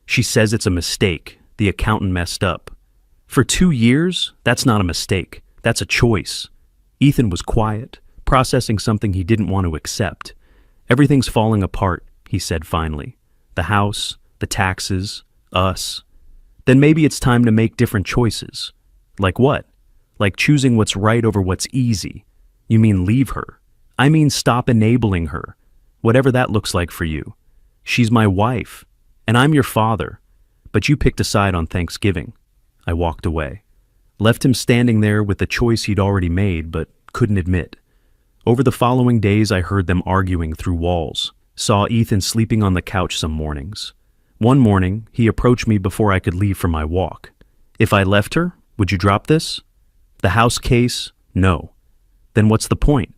Speaker 1: She says it's a mistake. The accountant messed up. For 2 years, that's not a mistake. That's a choice. Ethan was quiet, processing something he didn't want to accept. Everything's falling apart, he said finally. The house, the taxes, us. Then maybe it's time to make different choices. Like what? Like choosing what's right over what's easy. You mean leave her? I mean stop enabling her. Whatever that looks like for you. She's my wife, and I'm your father. But you picked a side on Thanksgiving. I walked away. Left him standing there with the choice he'd already made, but couldn't admit. Over the following days, I heard them arguing through walls. Saw Ethan sleeping on the couch some mornings. One morning, he approached me before I could leave for my walk. If I left her, would you drop this? The house case? No. Then what's the point?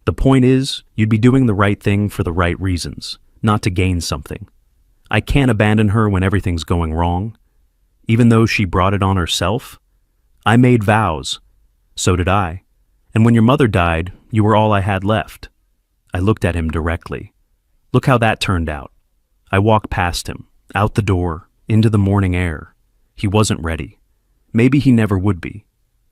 Speaker 1: The point is, you'd be doing the right thing for the right reasons, not to gain something. I can't abandon her when everything's going wrong. Even though she brought it on herself. I made vows. So did I. And when your mother died, you were all I had left. I looked at him directly. Look how that turned out. I walked past him, out the door, into the morning air. He wasn't ready. Maybe he never would be.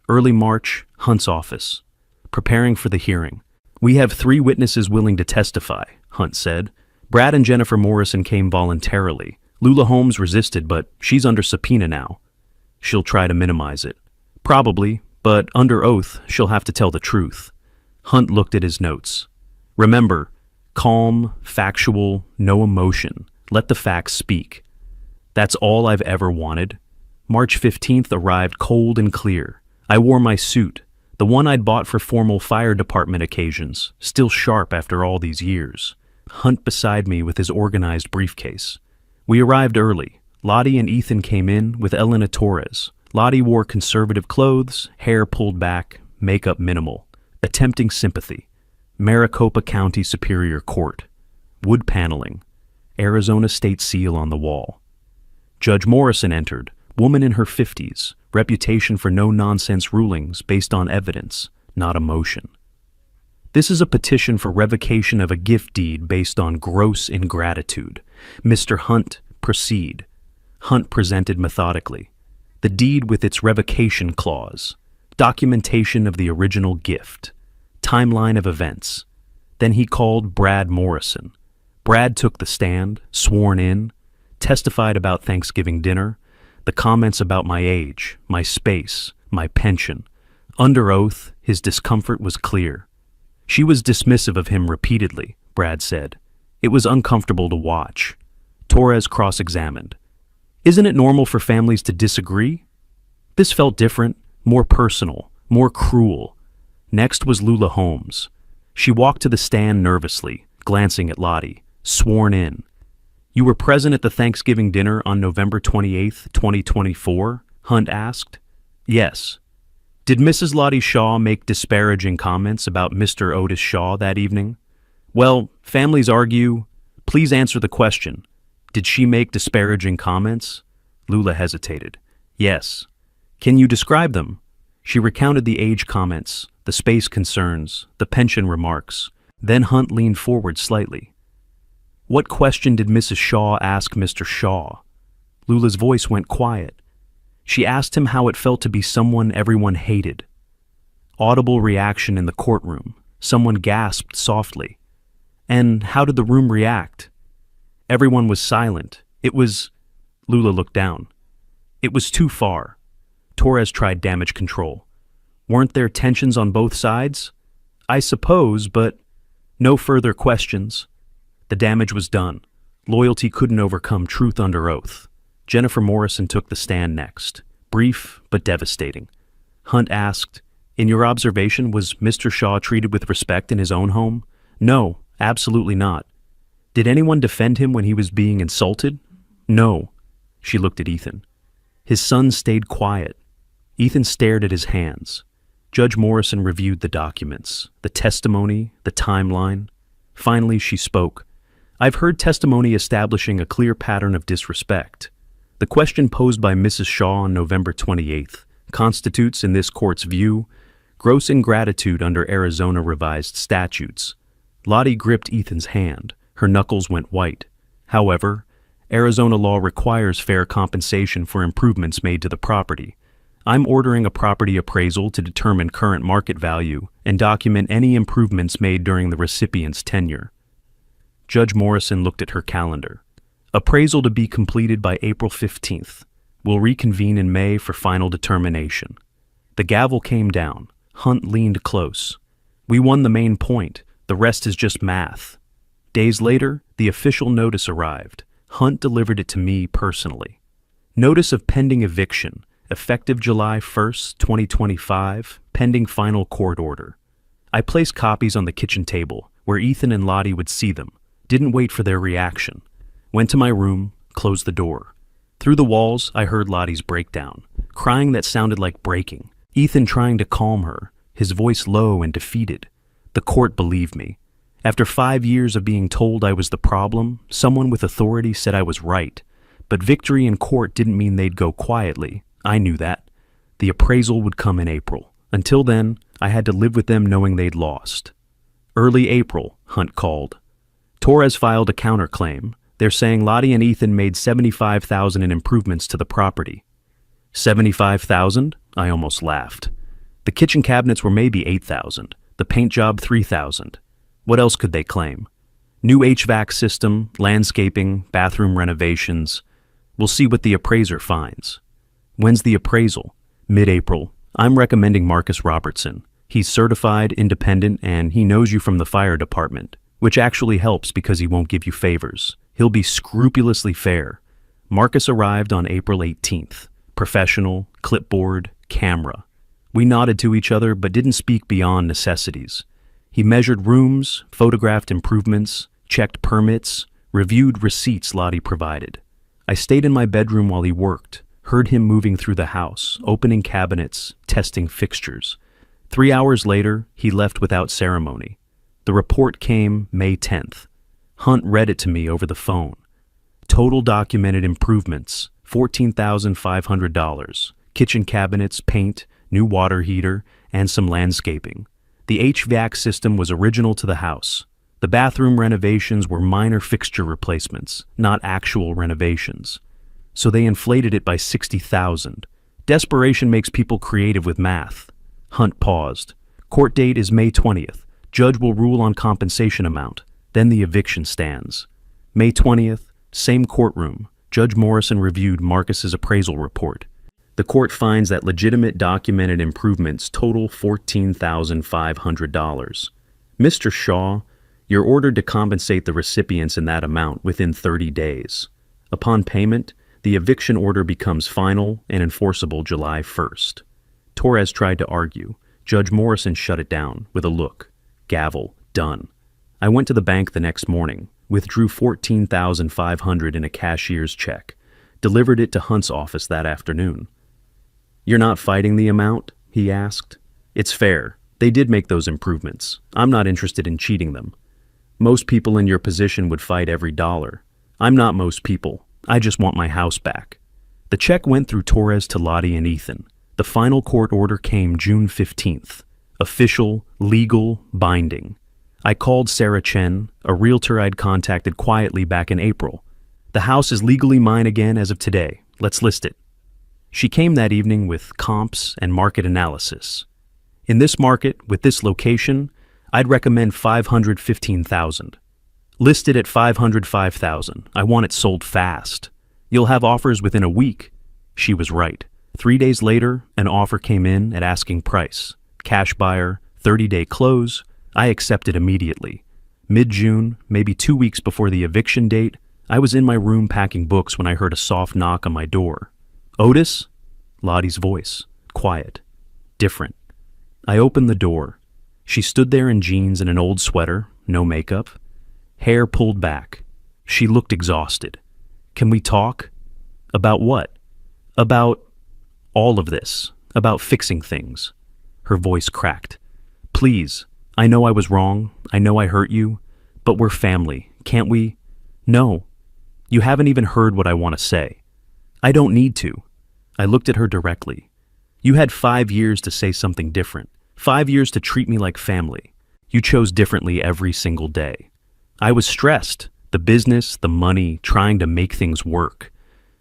Speaker 1: Early March, Hunt's office. Preparing for the hearing. We have 3 witnesses willing to testify, Hunt said. Brad and Jennifer Morrison came voluntarily. Lula Holmes resisted, but she's under subpoena now. She'll try to minimize it. Probably, but under oath, she'll have to tell the truth. Hunt looked at his notes. Remember, calm, factual, no emotion. Let the facts speak. That's all I've ever wanted. March 15th arrived cold and clear. I wore my suit, the one I'd bought for formal fire department occasions, still sharp after all these years. Hunt beside me with his organized briefcase. We arrived early. Lottie and Ethan came in with Elena Torres. Lottie wore conservative clothes, hair pulled back, makeup minimal. Attempting sympathy. Maricopa County Superior Court. Wood paneling. Arizona state seal on the wall. Judge Morrison entered, woman in her 50s, reputation for no-nonsense rulings based on evidence, not emotion. This is a petition for revocation of a gift deed based on gross ingratitude. Mr. Hunt, proceed. Hunt presented methodically. the deed with its revocation clause, documentation of the original gift, timeline of events. Then he called Brad Morrison. Brad took the stand, sworn in, testified about Thanksgiving dinner, the comments about my age, my space, my pension. Under oath, his discomfort was clear. She was dismissive of him repeatedly, Brad said. It was uncomfortable to watch. Torres cross-examined. Isn't it normal for families to disagree? This felt different, more personal, more cruel. Next was Lula Holmes. She walked to the stand nervously, glancing at Lottie, sworn in. You were present at the Thanksgiving dinner on November 28, 2024? Hunt asked. Yes. Did Mrs. Lottie Shaw make disparaging comments about Mr. Otis Shaw that evening? Well, families argue. Please answer the question. Did she make disparaging comments? Lula hesitated. Yes. Can you describe them? She recounted the age comments, the space concerns, the pension remarks. Then Hunt leaned forward slightly. What question did Mrs. Shaw ask Mr. Shaw? Lula's voice went quiet. She asked him how it felt to be someone everyone hated. Audible reaction in the courtroom. Someone gasped softly. And how did the room react? Everyone was silent. It was... Lula looked down. It was too far. Torres tried damage control. Weren't there tensions on both sides? I suppose, but no further questions. The damage was done. Loyalty couldn't overcome truth under oath. Jennifer Morrison took the stand next. Brief, but devastating. Hunt asked, in your observation, was Mr. Shaw treated with respect in his own home? No, absolutely not. Did anyone defend him when he was being insulted? No. She looked at Ethan. His son stayed quiet. Ethan stared at his hands. Judge Morrison reviewed the documents, the testimony, the timeline. Finally, she spoke. I've heard testimony establishing a clear pattern of disrespect. The question posed by Mrs. Shaw on November 28th constitutes, in this court's view, gross ingratitude under Arizona revised statutes. Lottie gripped Ethan's hand. Her knuckles went white. However, Arizona law requires fair compensation for improvements made to the property. I'm ordering a property appraisal to determine current market value and document any improvements made during the recipient's tenure. Judge Morrison looked at her calendar. Appraisal to be completed by April 15th. We'll reconvene in May for final determination. The gavel came down. Hunt leaned close. We won the main point. The rest is just math. Days later, the official notice arrived. Hunt delivered it to me personally. Notice of pending eviction, effective July 1st, 2025, pending final court order. I placed copies on the kitchen table, where Ethan and Lottie would see them. Didn't wait for their reaction. Went to my room, closed the door. Through the walls, I heard Lottie's breakdown, crying that sounded like breaking. Ethan trying to calm her, his voice low and defeated. The court believed me. After 5 years of being told I was the problem, someone with authority said I was right. But victory in court didn't mean they'd go quietly. I knew that. The appraisal would come in April. Until then, I had to live with them knowing they'd lost. Early April, Hunt called. Torres filed a counterclaim. They're saying Lottie and Ethan made $75,000 in improvements to the property. $75,000? I almost laughed. The kitchen cabinets were maybe $8,000. The paint job $3,000. What else could they claim? New HVAC system, landscaping, bathroom renovations. We'll see what the appraiser finds. When's the appraisal? Mid-April. I'm recommending Marcus Robertson. He's certified, independent, and he knows you from the fire department, which actually helps because he won't give you favors. He'll be scrupulously fair. Marcus arrived on April 18th. Professional, clipboard, camera. We nodded to each other but didn't speak beyond necessities. He measured rooms, photographed improvements, checked permits, reviewed receipts Lottie provided. I stayed in my bedroom while he worked, heard him moving through the house, opening cabinets, testing fixtures. 3 hours later, he left without ceremony. The report came May 10th. Hunt read it to me over the phone. Total documented improvements, $14,500. Kitchen cabinets, paint, new water heater, and some landscaping. The HVAC system was original to the house. The bathroom renovations were minor fixture replacements, not actual renovations. So they inflated it by $60,000. Desperation makes people creative with math. Hunt paused. Court date is May 20th. Judge will rule on compensation amount. Then the eviction stands. May 20th, same courtroom. Judge Morrison reviewed Marcus's appraisal report. The court finds that legitimate documented improvements total $14,500. Mr. Shaw, you're ordered to compensate the recipients in that amount within 30 days. Upon payment, the eviction order becomes final and enforceable July 1st. Torres tried to argue. Judge Morrison shut it down with a look. Gavel, done. I went to the bank the next morning, withdrew $14,500 in a cashier's check, delivered it to Hunt's office that afternoon. You're not fighting the amount? He asked. It's fair. They did make those improvements. I'm not interested in cheating them. Most people in your position would fight every dollar. I'm not most people. I just want my house back. The check went through Torres to Lottie and Ethan. The final court order came June 15th. Official, legal, binding. I called Sarah Chen, a realtor I'd contacted quietly back in April. The house is legally mine again as of today. Let's list it. She came that evening with comps and market analysis. In this market, with this location, I'd recommend $515,000. Listed at $505,000. I want it sold fast. You'll have offers within a week. She was right. 3 days later, an offer came in at asking price. Cash buyer, 30-day close. I accepted immediately. Mid-June, maybe 2 weeks before the eviction date, I was in my room packing books when I heard a soft knock on my door. Otis? Lottie's voice. Quiet. Different. I opened the door. She stood there in jeans and an old sweater, no makeup. Hair pulled back. She looked exhausted. Can we talk? About what? About all of this. About fixing things. Her voice cracked. Please, I know I was wrong. I know I hurt you. But we're family. Can't we? No. You haven't even heard what I want to say. I don't need to. I looked at her directly. You had 5 years to say something different. 5 years to treat me like family. You chose differently every single day. I was stressed. The business, the money, trying to make things work.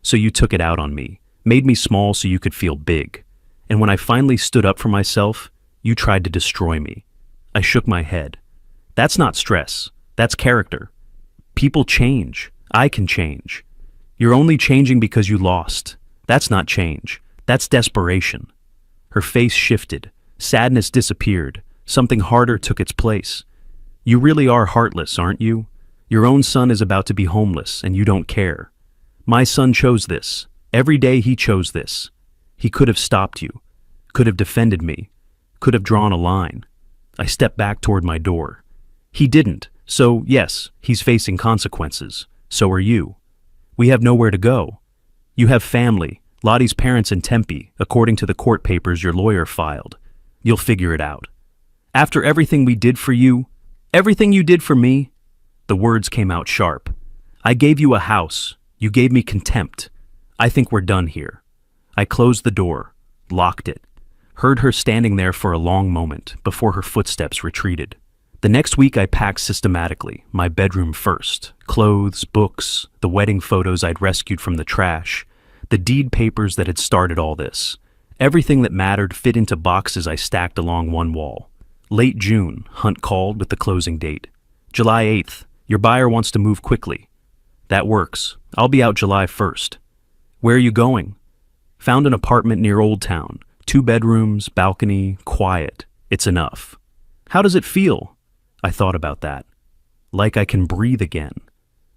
Speaker 1: So you took it out on me. Made me small so you could feel big. And when I finally stood up for myself, you tried to destroy me. I shook my head. That's not stress. That's character. People change. I can change. You're only changing because you lost. That's not change. That's desperation. Her face shifted. Sadness disappeared. Something harder took its place. You really are heartless, aren't you? Your own son is about to be homeless, and you don't care. My son chose this. Every day he chose this. He could have stopped you. Could have defended me. Could have drawn a line. I stepped back toward my door. He didn't. So, yes, he's facing consequences. So are you. We have nowhere to go. You have family, Lottie's parents in Tempe, according to the court papers your lawyer filed. You'll figure it out. After everything we did for you, everything you did for me, the words came out sharp. I gave you a house. You gave me contempt. I think we're done here. I closed the door, locked it, heard her standing there for a long moment before her footsteps retreated. The next week I packed systematically, my bedroom first. Clothes, books, the wedding photos I'd rescued from the trash, the deed papers that had started all this. Everything that mattered fit into boxes I stacked along one wall. Late June, Hunt called with the closing date. July 8th, your buyer wants to move quickly. That works. I'll be out July 1st. Where are you going? Found an apartment near Old Town. 2 bedrooms, balcony, quiet. It's enough. How does it feel? I thought about that. Like I can breathe again.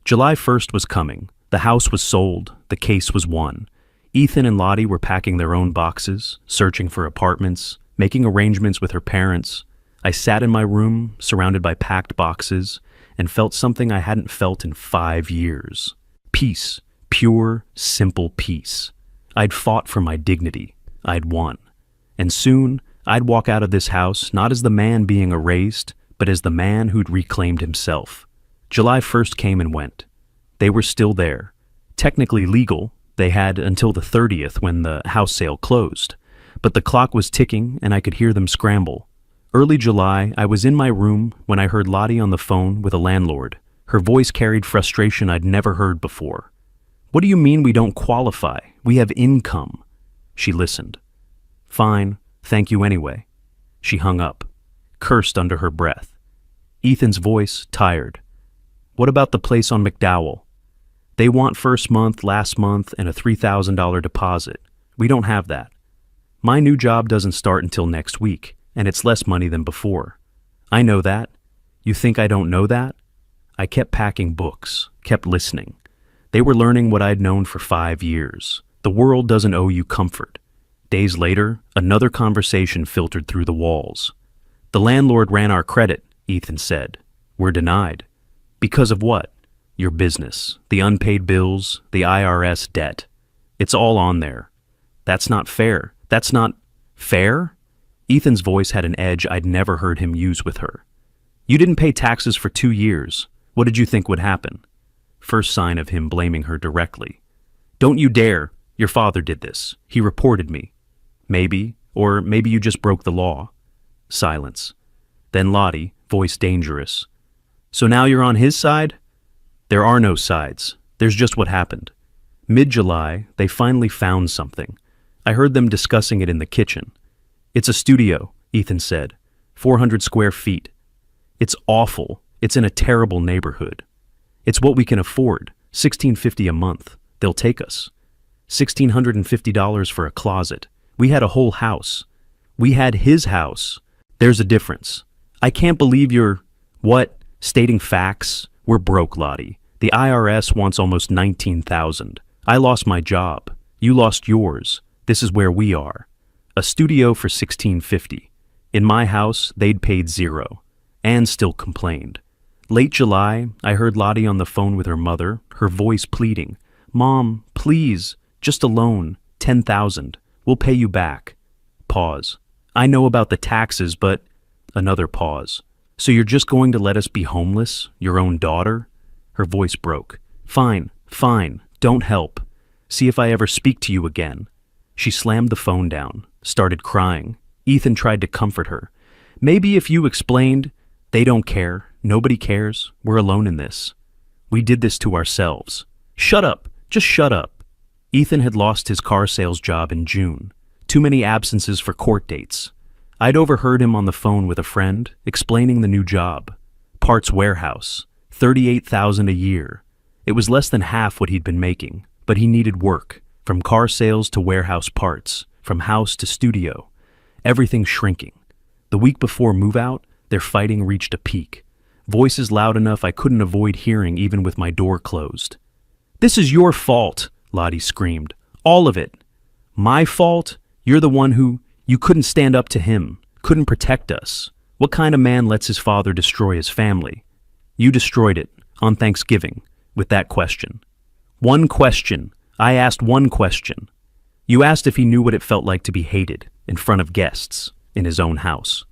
Speaker 1: July 1st was coming. The house was sold. The case was won. Ethan and Lottie were packing their own boxes, searching for apartments, making arrangements with her parents. I sat in my room, surrounded by packed boxes, and felt something I hadn't felt in 5 years. Peace. Pure, simple peace. I'd fought for my dignity. I'd won. And soon, I'd walk out of this house not as the man being erased, but as the man who'd reclaimed himself. July 1st came and went. They were still there. Technically legal, they had until the 30th when the house sale closed. But the clock was ticking and I could hear them scramble. Early July, I was in my room when I heard Lottie on the phone with a landlord. Her voice carried frustration I'd never heard before. What do you mean we don't qualify? We have income. She listened. Fine, thank you anyway. She hung up, cursed under her breath. Ethan's voice, tired. What about the place on McDowell? They want first month, last month, and a $3,000 deposit. We don't have that. My new job doesn't start until next week, and it's less money than before. I know that. You think I don't know that? I kept packing books, kept listening. They were learning what I'd known for 5 years. The world doesn't owe you comfort. Days later, another conversation filtered through the walls. The landlord ran our credit, Ethan said. We're denied. Because of what? Your business, the unpaid bills, the IRS debt. It's all on there. That's not fair. That's not fair? Ethan's voice had an edge I'd never heard him use with her. You didn't pay taxes for 2 years. What did you think would happen? First sign of him blaming her directly. Don't you dare. Your father did this. He reported me. Maybe, or maybe you just broke the law. Silence. Then Lottie, voice dangerous. So now you're on his side? There are no sides. There's just what happened. Mid-July, they finally found something. I heard them discussing it in the kitchen. It's a studio, Ethan said. 400 square feet. It's awful. It's in a terrible neighborhood. It's what we can afford. $1,650 a month. They'll take us. $1,650 for a closet. We had a whole house. We had his house. There's a difference. I can't believe you're, what, stating facts? We're broke, Lottie. The IRS wants almost $19,000. I lost my job. You lost yours. This is where we are. A studio for $1,650. In my house, they'd paid $0. Anne still complained. Late July, I heard Lottie on the phone with her mother, her voice pleading. Mom, please, just a loan, $10,000. We'll pay you back. Pause. I know about the taxes, but... Another pause. So you're just going to let us be homeless? Your own daughter? Her voice broke. Fine, fine, don't help. See if I ever speak to you again. She slammed the phone down, started crying. Ethan tried to comfort her. Maybe if you explained, they don't care, nobody cares, we're alone in this. We did this to ourselves. Shut up, just shut up. Ethan had lost his car sales job in June. Too many absences for court dates. I'd overheard him on the phone with a friend, explaining the new job. Parts warehouse, $38,000 a year. It was less than half what he'd been making, but he needed work, from car sales to warehouse parts, from house to studio. Everything shrinking. The week before move-out, their fighting reached a peak. Voices loud enough I couldn't avoid hearing even with my door closed. This is your fault, Lottie screamed. All of it. My fault? You're the one who... You couldn't stand up to him, couldn't protect us. What kind of man lets his father destroy his family? You destroyed it, on Thanksgiving, with that question. One question. I asked one question. You asked if he knew what it felt like to be hated, in front of guests, in his own house.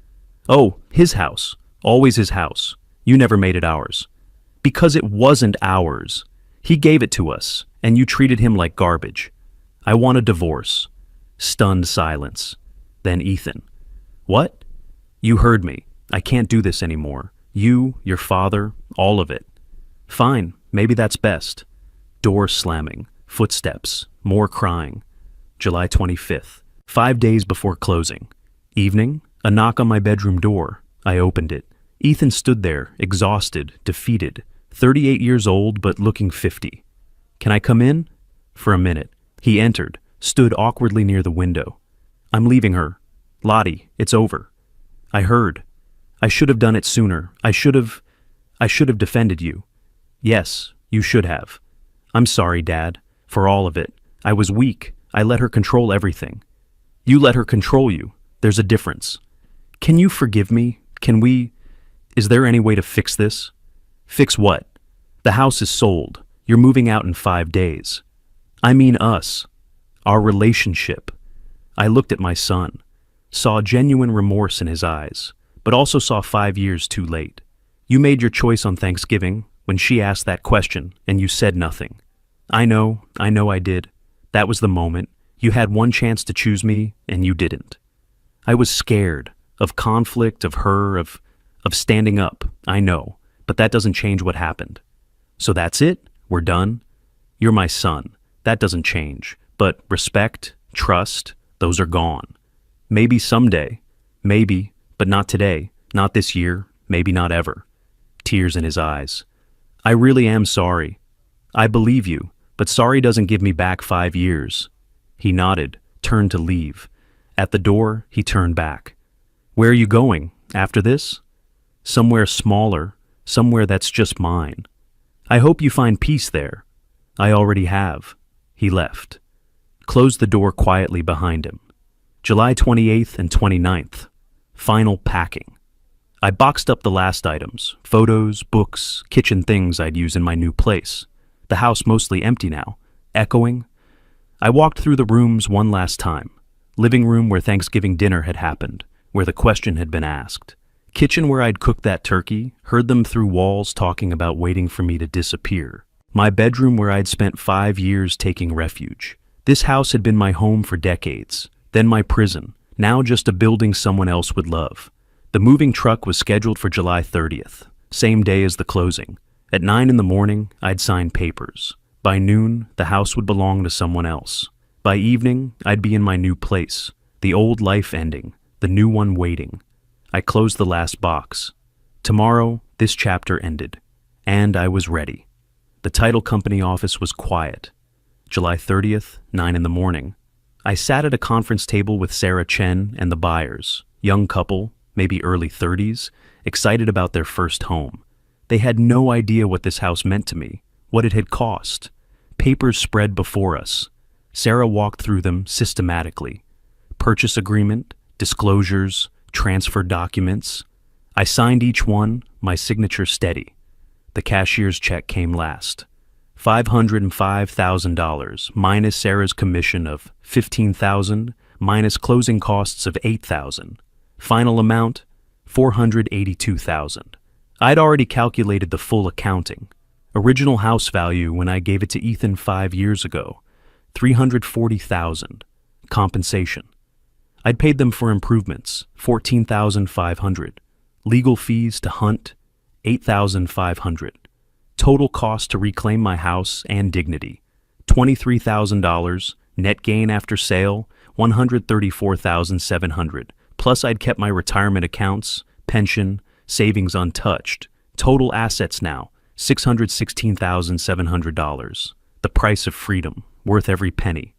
Speaker 1: Oh, his house. Always his house. You never made it ours. Because it wasn't ours. He gave it to us, and you treated him like garbage. I want a divorce. Stunned silence. Then Ethan. What? You heard me. I can't do this anymore. You, your father, all of it. Fine, maybe that's best. Door slamming, footsteps, more crying. July 25th, 5 days before closing. Evening, a knock on my bedroom door. I opened it. Ethan stood there, exhausted, defeated, 38 years old but looking 50. Can I come in? For a minute. He entered, stood awkwardly near the window. I'm leaving her. Lottie, it's over. I heard. I should have done it sooner. I should have defended you. Yes, you should have. I'm sorry, Dad, for all of it. I was weak. I let her control everything. You let her control you. There's a difference. Can you forgive me? Is there any way to fix this? Fix what? The house is sold. You're moving out in 5 days. I mean us. Our relationship. I looked at my son, saw genuine remorse in his eyes, but also saw 5 years too late. You made your choice on Thanksgiving when she asked that question, and you said nothing. I know I did. That was the moment. You had one chance to choose me, and you didn't. I was scared of conflict, of her, of standing up, I know, but that doesn't change what happened. So that's it? We're done? You're my son. That doesn't change. But respect, trust, those are gone. Maybe someday, maybe, but not today, not this year, maybe not ever. Tears in his eyes. I really am sorry. I believe you, but sorry doesn't give me back 5 years. He nodded, turned to leave. At the door, he turned back. Where are you going, after this? Somewhere smaller, somewhere that's just mine. I hope you find peace there. I already have. He left. Closed the door quietly behind him. July 28th and 29th. Final packing. I boxed up the last items, photos, books, kitchen things I'd use in my new place. The house mostly empty now, echoing. I walked through the rooms one last time. Living room where Thanksgiving dinner had happened, where the question had been asked. Kitchen where I'd cooked that turkey, heard them through walls talking about waiting for me to disappear. My bedroom where I'd spent 5 years taking refuge. This house had been my home for decades, then my prison, now just a building someone else would love. The moving truck was scheduled for July 30th, same day as the closing. At 9 in the morning, I'd sign papers. By noon, the house would belong to someone else. By evening, I'd be in my new place, the old life ending, the new one waiting. I closed the last box. Tomorrow, this chapter ended, and I was ready. The title company office was quiet. July 30th, 9 in the morning. I sat at a conference table with Sarah Chen and the buyers, young couple, maybe early 30s, excited about their first home. They had no idea what this house meant to me, what it had cost. Papers spread before us. Sarah walked through them systematically. Purchase agreement, disclosures, transfer documents. I signed each one, my signature steady. The cashier's check came last. $505,000 minus Sarah's commission of $15,000 minus closing costs of $8,000. Final amount, $482,000. I'd already calculated the full accounting. Original house value when I gave it to Ethan 5 years ago, $340,000. Compensation. I'd paid them for improvements, $14,500. Legal fees to Hunt, $8,500. Total cost to reclaim my house and dignity, $23,000. Net gain after sale, $134,700. Plus I'd kept my retirement accounts, pension, savings untouched. Total assets now, $616,700. The price of freedom, worth every penny.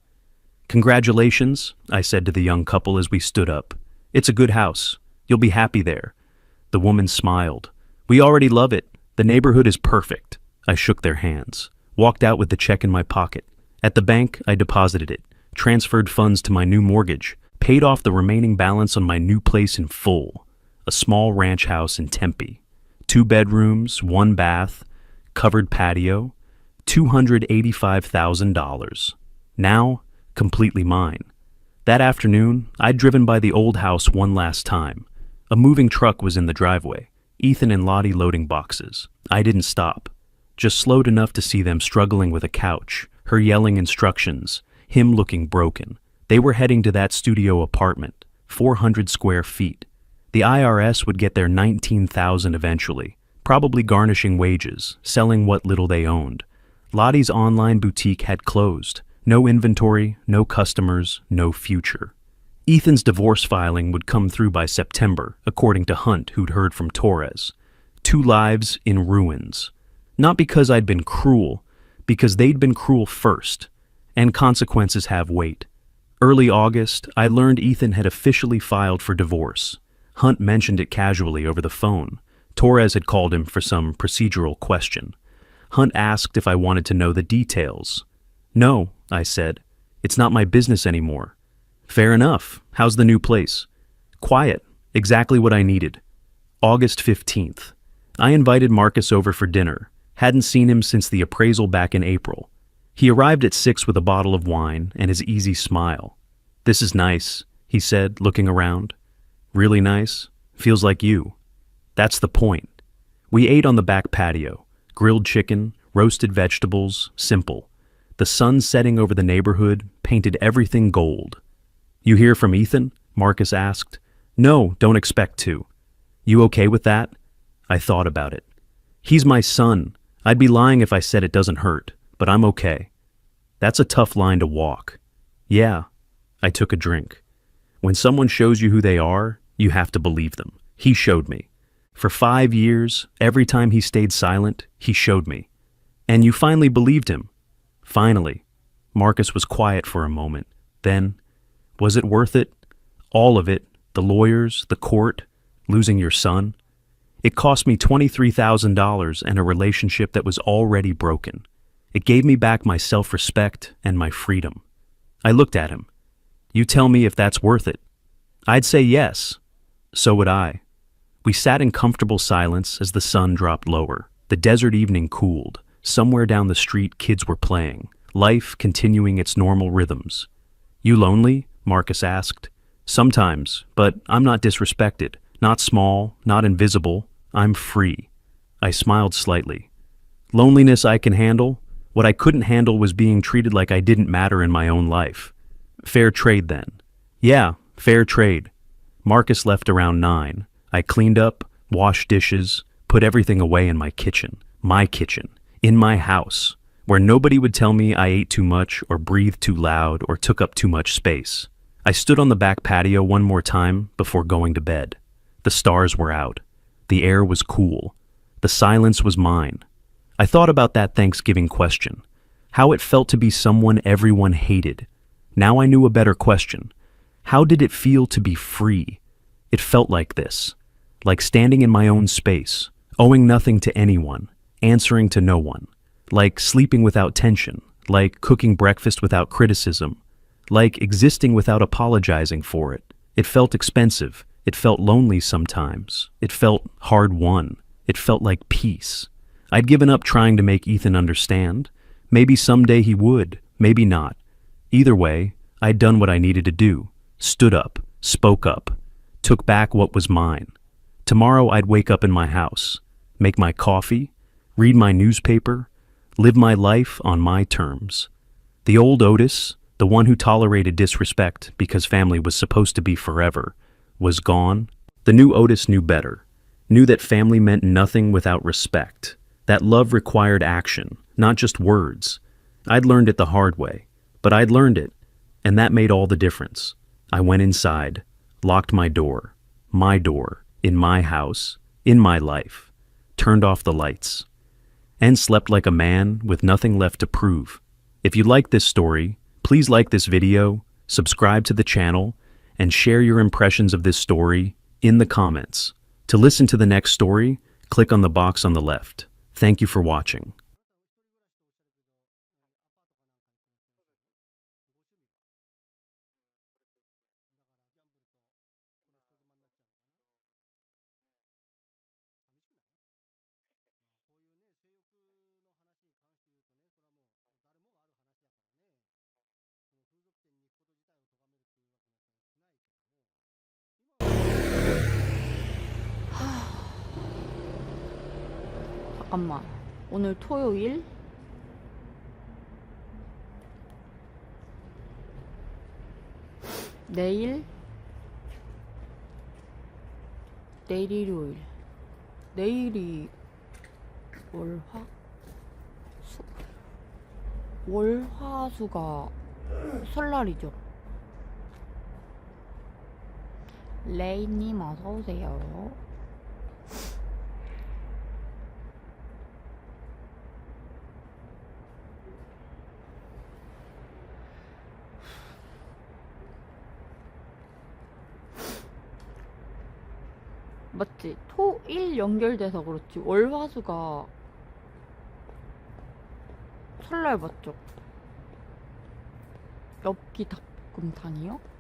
Speaker 1: Congratulations, I said to the young couple as we stood up. It's a good house. You'll be happy there. The woman smiled. We already love it. The neighborhood is perfect. I shook their hands, walked out with the check in my pocket. At the bank, I deposited it, transferred funds to my new mortgage, paid off the remaining balance on my new place in full. A small ranch house in Tempe. 2 bedrooms, 1 bath, covered patio, $285,000. Now, completely mine. That afternoon, I'd driven by the old house one last time. A moving truck was in the driveway, Ethan and Lottie loading boxes. I didn't stop, just slowed enough to see them struggling with a couch, her yelling instructions, him looking broken. They were heading to that studio apartment, 400 square feet. The IRS would get their $19,000 eventually, probably garnishing wages, selling what little they owned. Lottie's online boutique had closed. No inventory, no customers, no future. Ethan's divorce filing would come through by September, according to Hunt, who'd heard from Torres. 2 lives in ruins. Not because I'd been cruel, because they'd been cruel first, and consequences have weight. Early August, I learned Ethan had officially filed for divorce. Hunt mentioned it casually over the phone. Torres had called him for some procedural question. Hunt asked if I wanted to know the details. No, I said. It's not my business anymore. Fair enough. How's the new place? Quiet. Exactly what I needed. August 15th. I invited Marcus over for dinner. Hadn't seen him since the appraisal back in April. He arrived at 6 with a bottle of wine and his easy smile. This is nice, he said, looking around. Really nice? Feels like you. That's the point. We ate on the back patio. Grilled chicken, roasted vegetables, simple. The sun setting over the neighborhood painted everything gold. You hear from Ethan? Marcus asked. No, don't expect to. You okay with that? I thought about it. He's my son. I'd be lying if I said it doesn't hurt, but I'm okay. That's a tough line to walk. Yeah. I took a drink. When someone shows you who they are, you have to believe them. He showed me. For 5 years, every time he stayed silent, he showed me. And you finally believed him. Finally. Marcus was quiet for a moment. Then, was it worth it? All of it, the lawyers, the court, losing your son. It cost me $23,000 and a relationship that was already broken. It gave me back my self-respect and my freedom. I looked at him. You tell me if that's worth it. I'd say yes. So would I. We sat in comfortable silence as the sun dropped lower. The desert evening cooled. Somewhere down the street, kids were playing, life continuing its normal rhythms. You lonely? Marcus asked. Sometimes, but I'm not disrespected. Not small, not invisible. I'm free. I smiled slightly. Loneliness I can handle. What I couldn't handle was being treated like I didn't matter in my own life. Fair trade then. Yeah, fair trade. Marcus left around 9. I cleaned up, washed dishes, put everything away in my kitchen, in my house, where nobody would tell me I ate too much or breathed too loud or took up too much space. I stood on the back patio one more time before going to bed. The stars were out. The air was cool. The silence was mine. I thought about that Thanksgiving question, how it felt to be someone everyone hated. Now I knew a better question. How did it feel to be free? It felt like this, like standing in my own space, owing nothing to anyone, answering to no one, like sleeping without tension, like cooking breakfast without criticism, like existing without apologizing for it. It felt expensive. It felt lonely sometimes. It felt hard-won. It felt like peace. I'd given up trying to make Ethan understand. Maybe someday he would, maybe not. Either way, I'd done what I needed to do. Stood up, spoke up, took back what was mine. Tomorrow I'd wake up in my house, make my coffee, read my newspaper, live my life on my terms. The old Otis, the one who tolerated disrespect because family was supposed to be forever, was gone. The new Otis knew better, knew that family meant nothing without respect, that love required action, not just words. I'd learned it the hard way, but I'd learned it, and that made all the difference. I went inside, locked my door, in my house, in my life, turned off the lights, and slept like a man with nothing left to prove. If you like this story, please like this video, subscribe to the channel, and share your impressions of this story in the comments. To listen to the next story, click on the box on the left. Thank you for watching.
Speaker 2: 잠깐만. 오늘 토요일? 내일? 내일이 일요일. 내일이 월화? 월화수가 설날이죠. 레이님 어서오세요. 맞지? 토, 일 연결돼서 그렇지. 월화수가 설날 맞죠? 엽기 닭볶음탕이요?